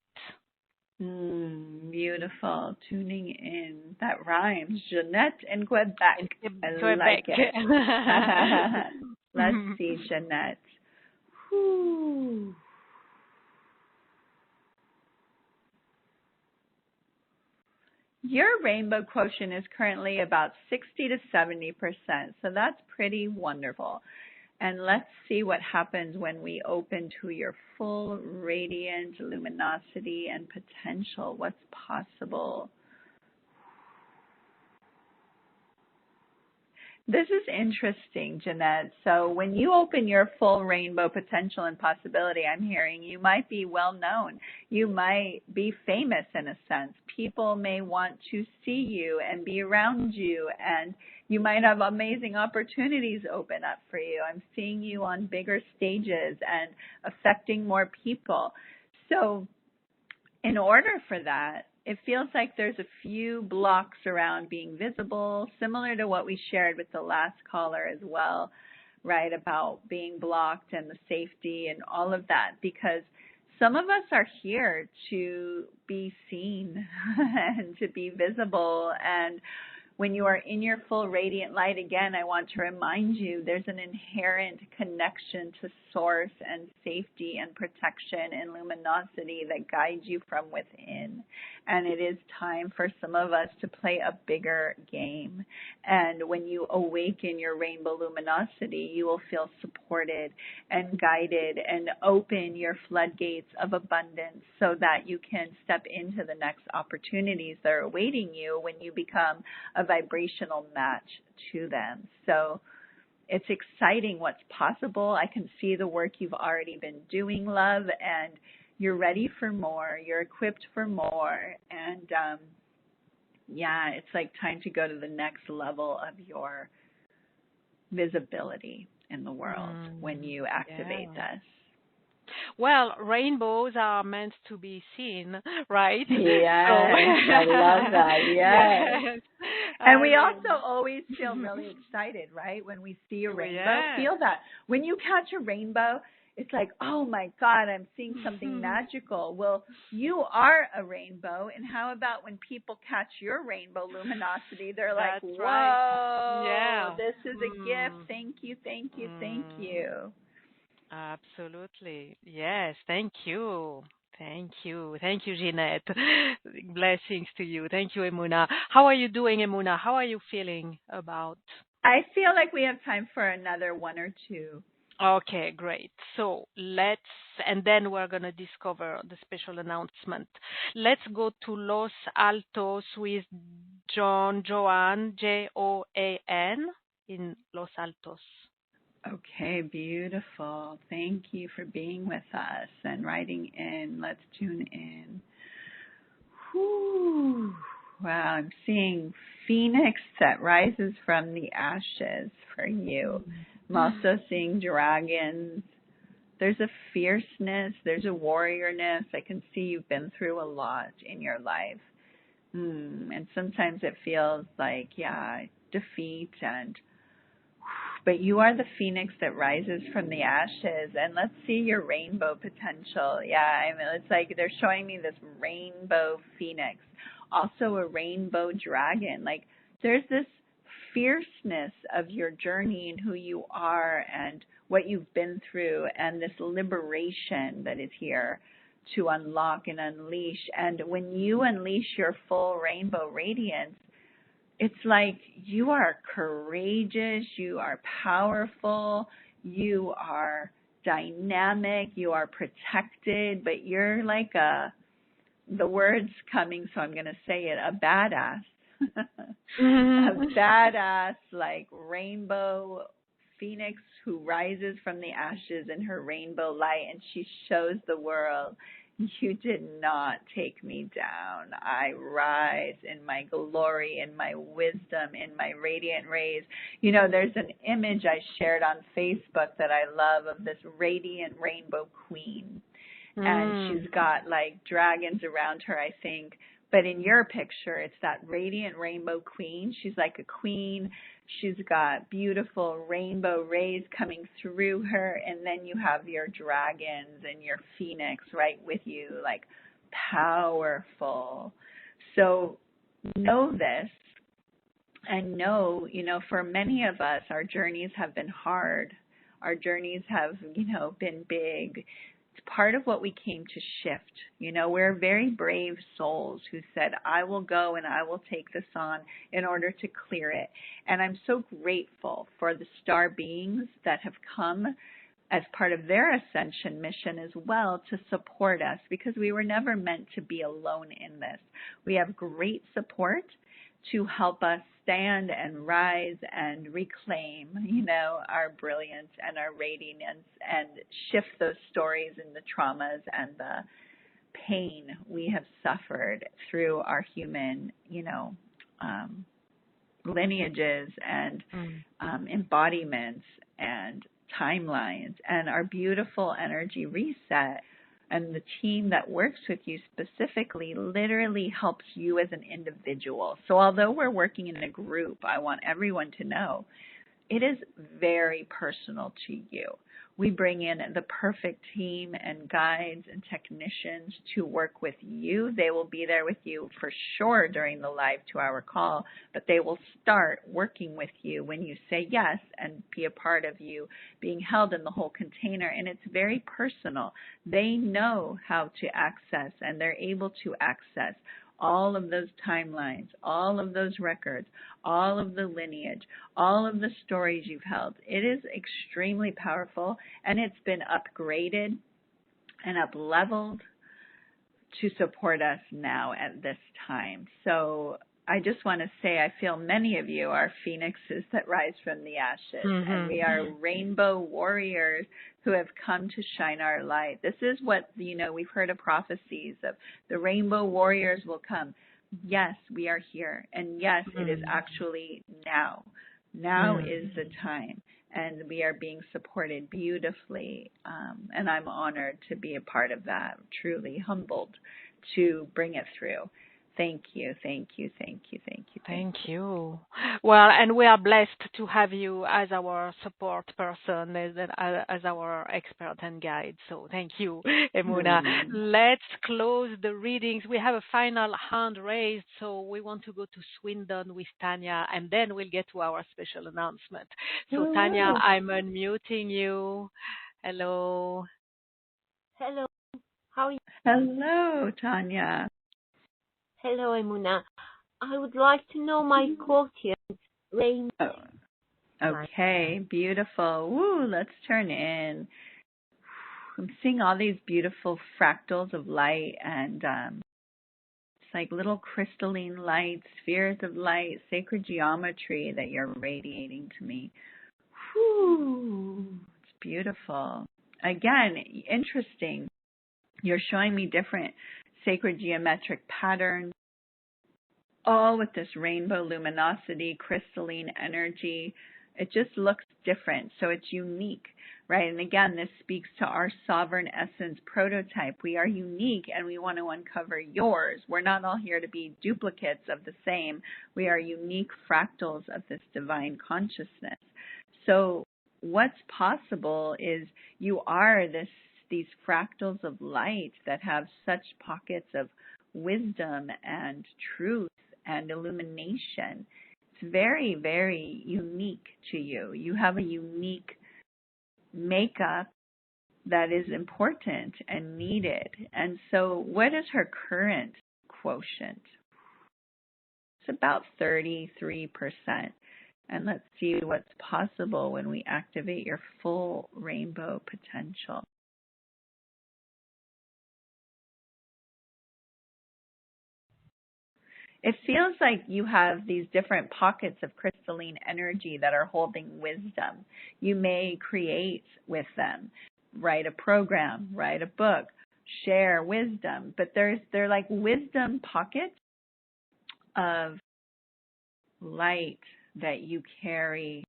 Beautiful. Tuning in. That rhymes. Jeanette in Quebec. I like it. Let's see, Jeanette. Whew. Your rainbow quotient is currently about 60 to 70%, so that's pretty wonderful. And let's see what happens when we open to your full radiant luminosity and potential. What's possible? This is interesting, Jeanette. So when you open your full rainbow potential and possibility, I'm hearing you might be well known. You might be famous in a sense. People may want to see you and be around you, and you might have amazing opportunities open up for you. I'm seeing you on bigger stages and affecting more people. So in order for that, it feels like there's a few blocks around being visible, similar to what we shared with the last caller as well, right, about being blocked and the safety and all of that, because some of us are here to be seen and to be visible. And when you are in your full radiant light, again, I want to remind you there's an inherent connection to source and safety and protection and luminosity that guides you from within. And it is time for some of us to play a bigger game. And when you awaken your rainbow luminosity, you will feel supported and guided and open your floodgates of abundance so that you can step into the next opportunities that are awaiting you when you become a vibrational match to them. So it's exciting what's possible. I can see the work you've already been doing, love, and you're ready for more. You're equipped for more. And it's like time to go to the next level of your visibility in the world when you activate this. Well, rainbows are meant to be seen, right? Yes, I love that. Yes. And we also always feel really excited, right? When we see a rainbow, feel that. When you catch a rainbow, it's like, oh my God, I'm seeing something magical. Well, you are a rainbow. And how about when people catch your rainbow luminosity, they're like, whoa, this is a gift. Thank you, thank you, thank you. Absolutely. Yes. Thank you. Thank you. Thank you, Jeanette. Blessings to you. Thank you, Emunah. How are you doing, Emunah? How are you feeling about? I feel like we have time for another one or two. Okay, great. So and then we're going to discover the special announcement. Let's go to Los Altos with Joan, Joan, in Los Altos. Okay, beautiful. Thank you for being with us and writing in. Let's tune in. Whew. Wow, I'm seeing phoenix that rises from the ashes for you. I'm also seeing dragons. There's a fierceness, there's a warriorness. I can see you've been through a lot in your life. And sometimes it feels like, defeat, but you are the phoenix that rises from the ashes. And let's see your rainbow potential. Yeah, I mean, it's like they're showing me this rainbow phoenix, also a rainbow dragon. Like there's this fierceness of your journey and who you are and what you've been through, and this liberation that is here to unlock and unleash. And when you unleash your full rainbow radiance, it's like you are courageous, you are powerful, you are dynamic, you are protected, but you're like the word's coming, so I'm going to say it, a badass. A badass, like rainbow phoenix who rises from the ashes in her rainbow light, and she shows the world, you did not take me down. I rise in my glory, in my wisdom, in my radiant rays. You know, there's an image I shared on Facebook that I love of this radiant rainbow queen. And she's got like dragons around her, I think. But in your picture, it's that radiant rainbow queen. She's like a queen. She's got beautiful rainbow rays coming through her. And then you have your dragons and your phoenix right with you, like powerful. So know this and know, you know, for many of us, our journeys have been hard. Our journeys have, you know, been big. Part of what we came to shift. You know, we're very brave souls who said, I will go and I will take this on in order to clear it. And I'm so grateful for the star beings that have come as part of their ascension mission as well to support us, because we were never meant to be alone in this. We have great support to help us stand and rise and reclaim, you know, our brilliance and our radiance and shift those stories and the traumas and the pain we have suffered through our human, you know, lineages and embodiments and timelines, and our beautiful energy reset. And the team that works with you specifically literally helps you as an individual. So although we're working in a group, I want everyone to know it is very personal to you. We bring in the perfect team and guides and technicians to work with you. They will be there with you for sure during the live 2-hour call, but they will start working with you when you say yes and be a part of you being held in the whole container. And it's very personal. They know how to access, and they're able to access all of those timelines, all of those records, all of the lineage, all of the stories you've held. It is extremely powerful, and it's been upgraded and up-leveled to support us now at this time. So I just want to say I feel many of you are phoenixes that rise from the ashes, and we are rainbow warriors who have come to shine our light. This is what, you know, we've heard of prophecies of the rainbow warriors will come. Yes, we are here, and yes, it is actually now. Now is the time, and we are being supported beautifully, and I'm honored to be a part of that, truly humbled to bring it through. Thank you, thank you, thank you, thank you. Thank you. Well, and we are blessed to have you as our support person, as our expert and guide. So thank you, Emunah. Let's close the readings. We have a final hand raised, so we want to go to Swindon with Tanya, and then we'll get to our special announcement. So Tanya, I'm unmuting you. Hello. Hello. How are you? Hello, Tanya. Hello, Emunah. I would like to know my quotient. Rainbow. Okay, beautiful. Woo, let's turn in. I'm seeing all these beautiful fractals of light, and it's like little crystalline light, spheres of light, sacred geometry that you're radiating to me. Whew, it's beautiful. Again, interesting. You're showing me different sacred geometric patterns, all with this rainbow luminosity, crystalline energy. It just looks different, so it's unique, right? And again, this speaks to our sovereign essence prototype. We are unique, and we want to uncover yours. We're not all here to be duplicates of the same. We are unique fractals of this divine consciousness. So what's possible is you are these fractals of light that have such pockets of wisdom and truth and illumination. It's very, very unique to you. You have a unique makeup that is important and needed. And so what is her current quotient? It's about 33%. And let's see what's possible when we activate your full rainbow potential. It feels like you have these different pockets of crystalline energy that are holding wisdom. You may create with them, write a program, write a book, share wisdom, but they're like wisdom pockets of light that you carry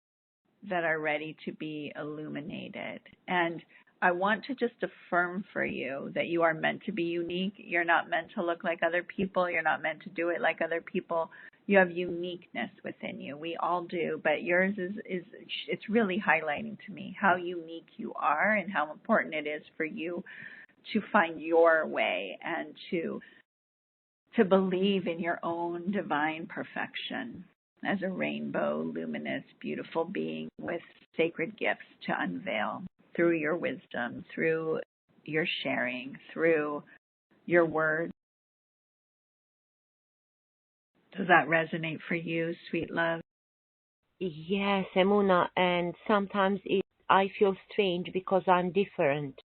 that are ready to be illuminated. And I want to just affirm for you that you are meant to be unique. You're not meant to look like other people. You're not meant to do it like other people. You have uniqueness within you. We all do, but yours is it's really highlighting to me how unique you are and how important it is for you to find your way and to believe in your own divine perfection as a rainbow, luminous, beautiful being with sacred gifts to unveil through your wisdom, through your sharing, through your words. Does that resonate for you, sweet love? Yes, Emunah, and sometimes I feel strange because I'm different.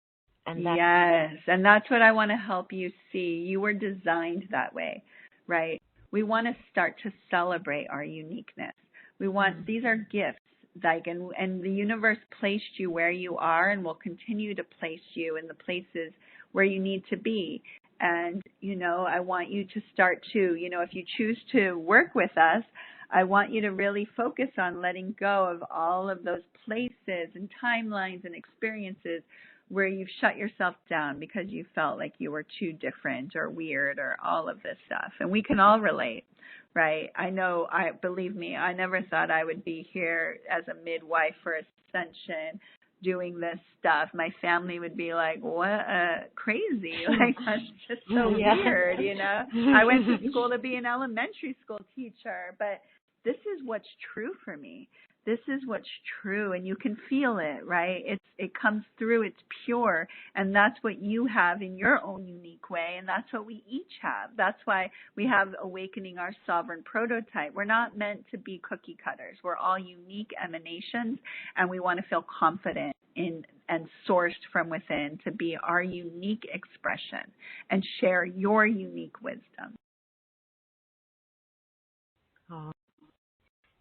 And yes, and that's what I want to help you see. You were designed that way, right? We want to start to celebrate our uniqueness. We want, these are gifts, like, and the universe placed you where you are and will continue to place you in the places where you need to be. And, you know, I want you to start to, you know, if you choose to work with us, I want you to really focus on letting go of all of those places and timelines and experiences where you've shut yourself down because you felt like you were too different or weird or all of this stuff. And we can all relate, right? I know, believe me, I never thought I would be here as a midwife for Ascension doing this stuff. My family would be like, what, crazy. Like, that's just so weird, you know? I went to school to be an elementary school teacher, but this is what's true for me. This is what's true, and you can feel it, right? It comes through, it's pure, and that's what you have in your own unique way, and that's what we each have. That's why we have Awakening Our Sovereign Prototype. We're not meant to be cookie cutters. We're all unique emanations, and we want to feel confident in and sourced from within to be our unique expression and share your unique wisdom. Oh.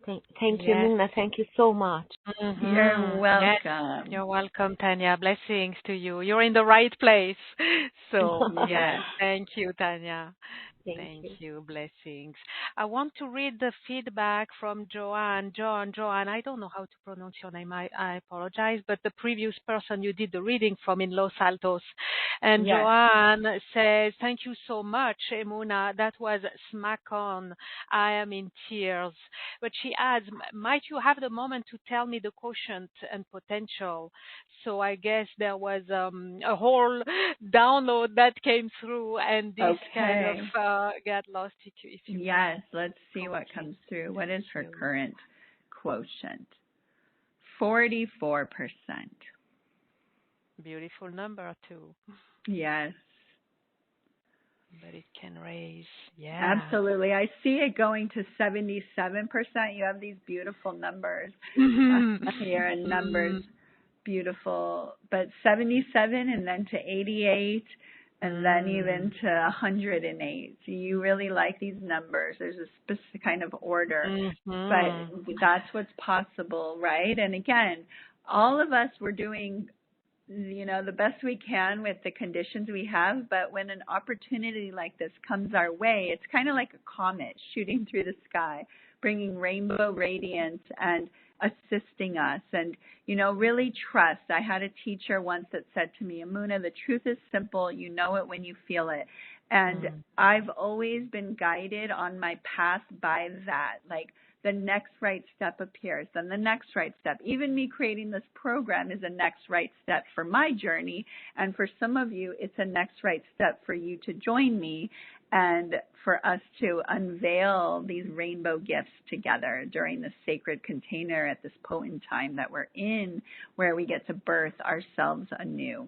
Thank you, Emunah. Thank you so much. Mm-hmm. You're welcome. Yes, you're welcome, Tanya. Blessings to you. You're in the right place. So, yes, thank you, Tanya. Thank you. Blessings. I want to read the feedback from Joanne. Joanne, I don't know how to pronounce your name. I apologize, but the previous person you did the reading from in Los Altos. And Joanne says, thank you so much, Emunah. That was smack on. I am in tears. But she adds, might you have the moment to tell me the quotient and potential? So I guess there was a whole download that came through, and this kind of got lost. If you yes, let's see what comes through. What is her current quotient? 44%. Beautiful number too. Yes. But it can raise. Yeah. Absolutely. I see it going to 77%. You have these beautiful numbers here, and numbers beautiful, but 77 and then to 88 and then even to 108. So you really like these numbers. There's a specific kind of order, but that's what's possible, right? And again, all of us were doing the best we can with the conditions we have. But when an opportunity like this comes our way, it's kind of like a comet shooting through the sky, bringing rainbow radiance and assisting us. And, really trust. I had a teacher once that said to me, Emunah, the truth is simple. You know it when you feel it. And I've always been guided on my path by that. Like, the next right step appears, then the next right step. Even me creating this program is a next right step for my journey. And for some of you, it's a next right step for you to join me and for us to unveil these rainbow gifts together during this sacred container at this potent time that we're in, where we get to birth ourselves anew.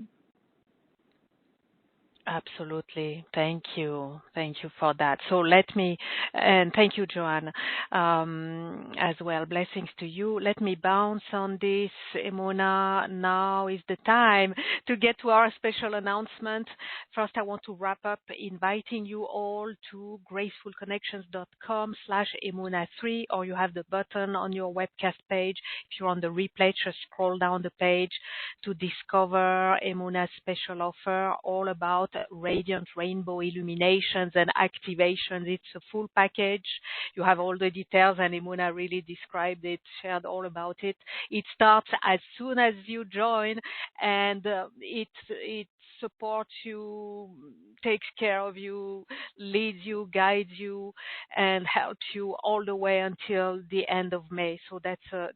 Absolutely. Thank you. Thank you for that. So and thank you, Joanne, as well. Blessings to you. Let me bounce on this, Emunah. Now is the time to get to our special announcement. First, I want to wrap up inviting you all to gracefulconnections.com/Emunah3, or you have the button on your webcast page. If you're on the replay, just scroll down the page to discover Emunah's special offer all about radiant rainbow illuminations and activations. It's a full package. You have all the details, and Emunah really described it, shared all about it. It starts as soon as you join, and it supports you, takes care of you, leads you, guides you, and helps you all the way until the end of May. So that's a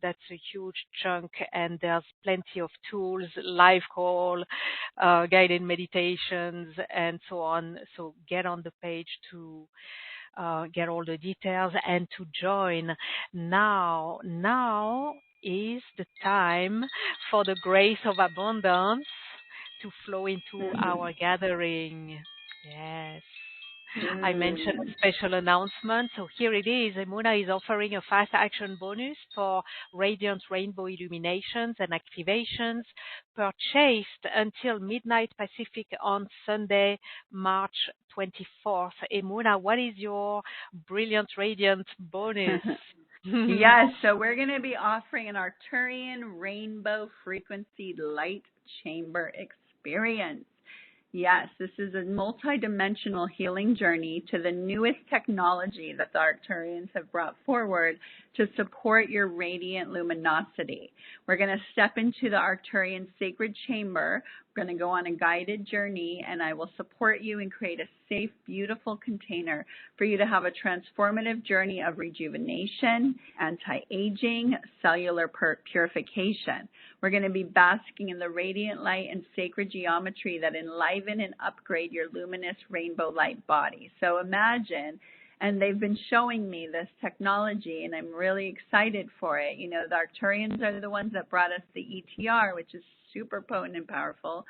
huge chunk, and there's plenty of tools, live call, guided meditations, and so on. So get on the page to get all the details and to join. Now is the time for the grace of abundance to flow into our gathering. Yes. I mentioned a special announcement, so here it is. Emunah is offering a fast action bonus for radiant rainbow illuminations and activations purchased until midnight Pacific on Sunday, March 24th. Emunah, what is your brilliant radiant bonus? Yes, so we're going to be offering an Arcturian Rainbow Frequency Light Chamber experience. Yes, this is a multidimensional healing journey to the newest technology that the Arcturians have brought forward to support your radiant luminosity. We're going to step into the Arcturian sacred chamber. We're going to go on a guided journey, and I will support you and create a safe, beautiful container for you to have a transformative journey of rejuvenation, anti-aging, cellular purification. We're going to be basking in the radiant light and sacred geometry that enliven and upgrade your luminous rainbow light body. So imagine, and they've been showing me this technology, and I'm really excited for it. The Arcturians are the ones that brought us the ETR, which is super potent and powerful,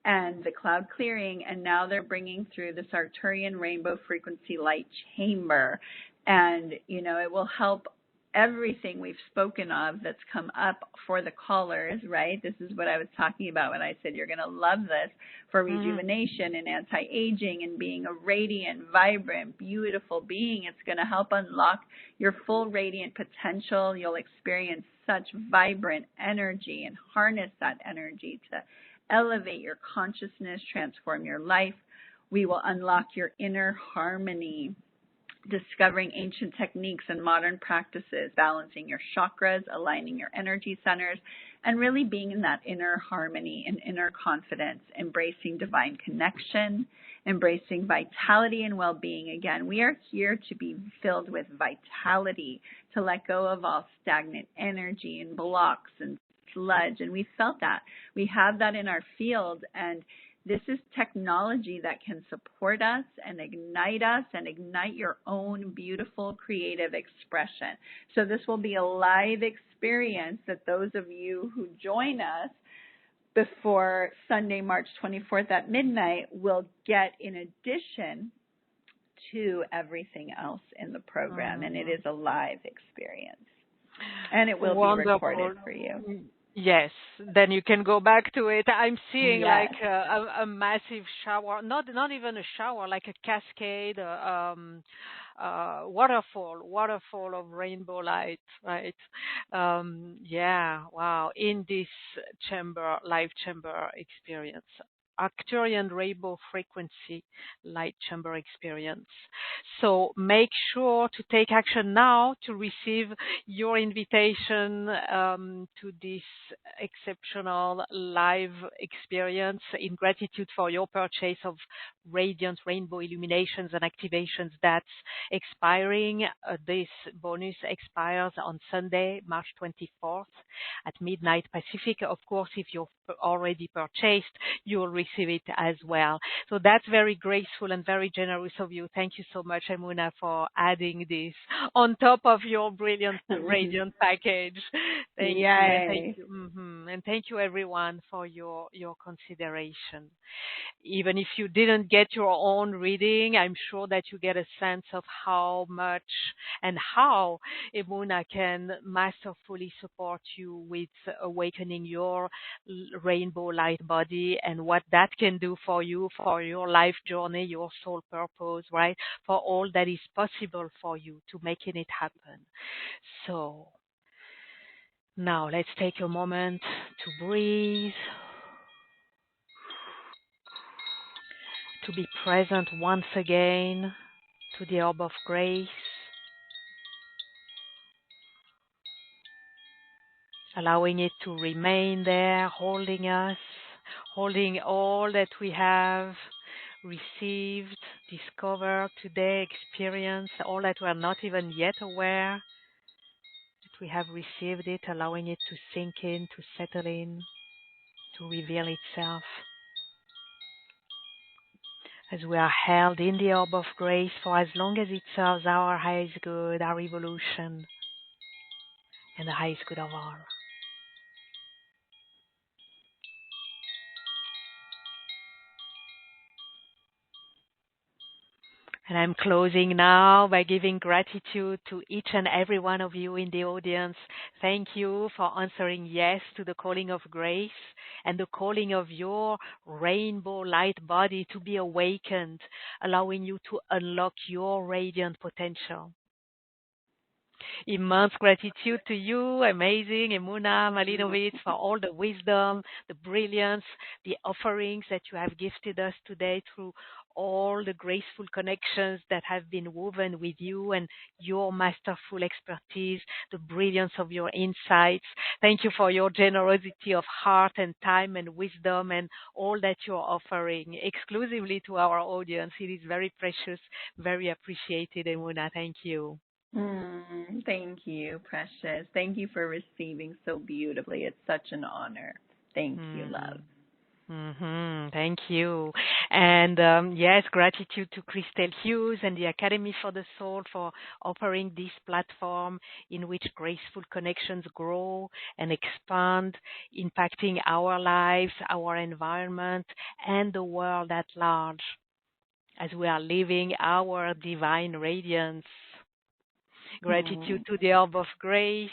and the cloud clearing, and now they're bringing through this Arcturian Rainbow Frequency Light Chamber. And, it will help everything we've spoken of that's come up for the callers, right? This is what I was talking about when I said you're going to love this for rejuvenation and anti-aging and being a radiant, vibrant, beautiful being. It's going to help unlock your full radiant potential. You'll experience such vibrant energy and harness that energy to elevate your consciousness, transform your life. We will unlock your inner harmony, discovering ancient techniques and modern practices, balancing your chakras, aligning your energy centers, and really being in that inner harmony and inner confidence, embracing divine connection, embracing vitality and well-being. Again, we are here to be filled with vitality, to let go of all stagnant energy and blocks and sludge. And we felt that. We have that in our field, and this is technology that can support us and ignite your own beautiful creative expression. So this will be a live experience that those of you who join us before Sunday, March 24th at midnight will get in addition to everything else in the program. And it is a live experience. And it will be recorded for you. Yes, then you can go back to it. I'm seeing like a massive shower, not even a shower, like a cascade, waterfall of rainbow light, right? Yeah, wow. In this live chamber experience. Arcturian Rainbow Frequency Light Chamber Experience. So make sure to take action now to receive your invitation to this exceptional live experience in gratitude for your purchase of Radiant Rainbow Illuminations and Activations that's expiring. This bonus expires on Sunday, March 24th at midnight Pacific. Of course, if you've already purchased, you'll receive it as well. So that's very graceful and very generous of you. Thank you so much, Emunah, for adding this on top of your brilliant radiant package. Thank you. Thank you. And thank you, everyone, for your consideration. Even if you didn't get your own reading, I'm sure that you get a sense of how much and how Emunah can masterfully support you with awakening your rainbow light body and what that can do for you, for your life journey, your soul purpose, right? For all that is possible for you to making it happen. So now let's take a moment to breathe, to be present once again to the orb of grace, allowing it to remain there, holding us, holding all that we have received, discovered today, experienced, all that we're not even yet aware that we have received it, allowing it to sink in, to settle in, to reveal itself. As we are held in the orb of grace for as long as it serves our highest good, our evolution, and the highest good of all. And I'm closing now by giving gratitude to each and every one of you in the audience. Thank you for answering yes to the calling of grace and the calling of your rainbow light body to be awakened, allowing you to unlock your radiant potential. Immense gratitude to you, amazing Emunah Malinovitz, for all the wisdom, the brilliance, the offerings that you have gifted us today through all the graceful connections that have been woven with you and your masterful expertise, the brilliance of your insights. Thank you for your generosity of heart and time and wisdom and all that you're offering exclusively to our audience. It is very precious, very appreciated, Emunah. Thank you. Thank you, precious. Thank you for receiving so beautifully. It's such an honor. Thank you, love. Thank you. And yes, gratitude to Christel Hughes and the Academy for the Soul for offering this platform in which graceful connections grow and expand, impacting our lives, our environment, and the world at large as we are living our divine radiance. Gratitude to the Orb of Grace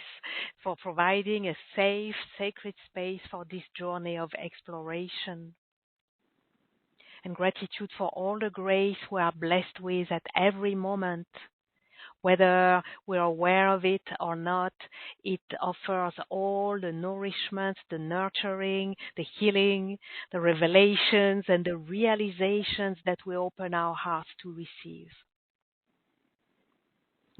for providing a safe, sacred space for this journey of exploration. And gratitude for all the grace we are blessed with at every moment. Whether we're aware of it or not, it offers all the nourishment, the nurturing, the healing, the revelations, and the realizations that we open our hearts to receive.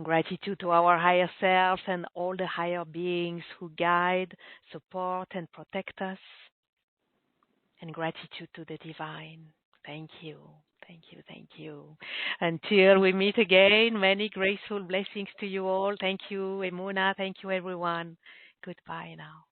Gratitude to our higher selves and all the higher beings who guide, support, and protect us. And gratitude to the divine. Thank you, thank you, thank you. Until we meet again, many graceful blessings to you all. Thank you, Emunah. Thank you, everyone. Goodbye now.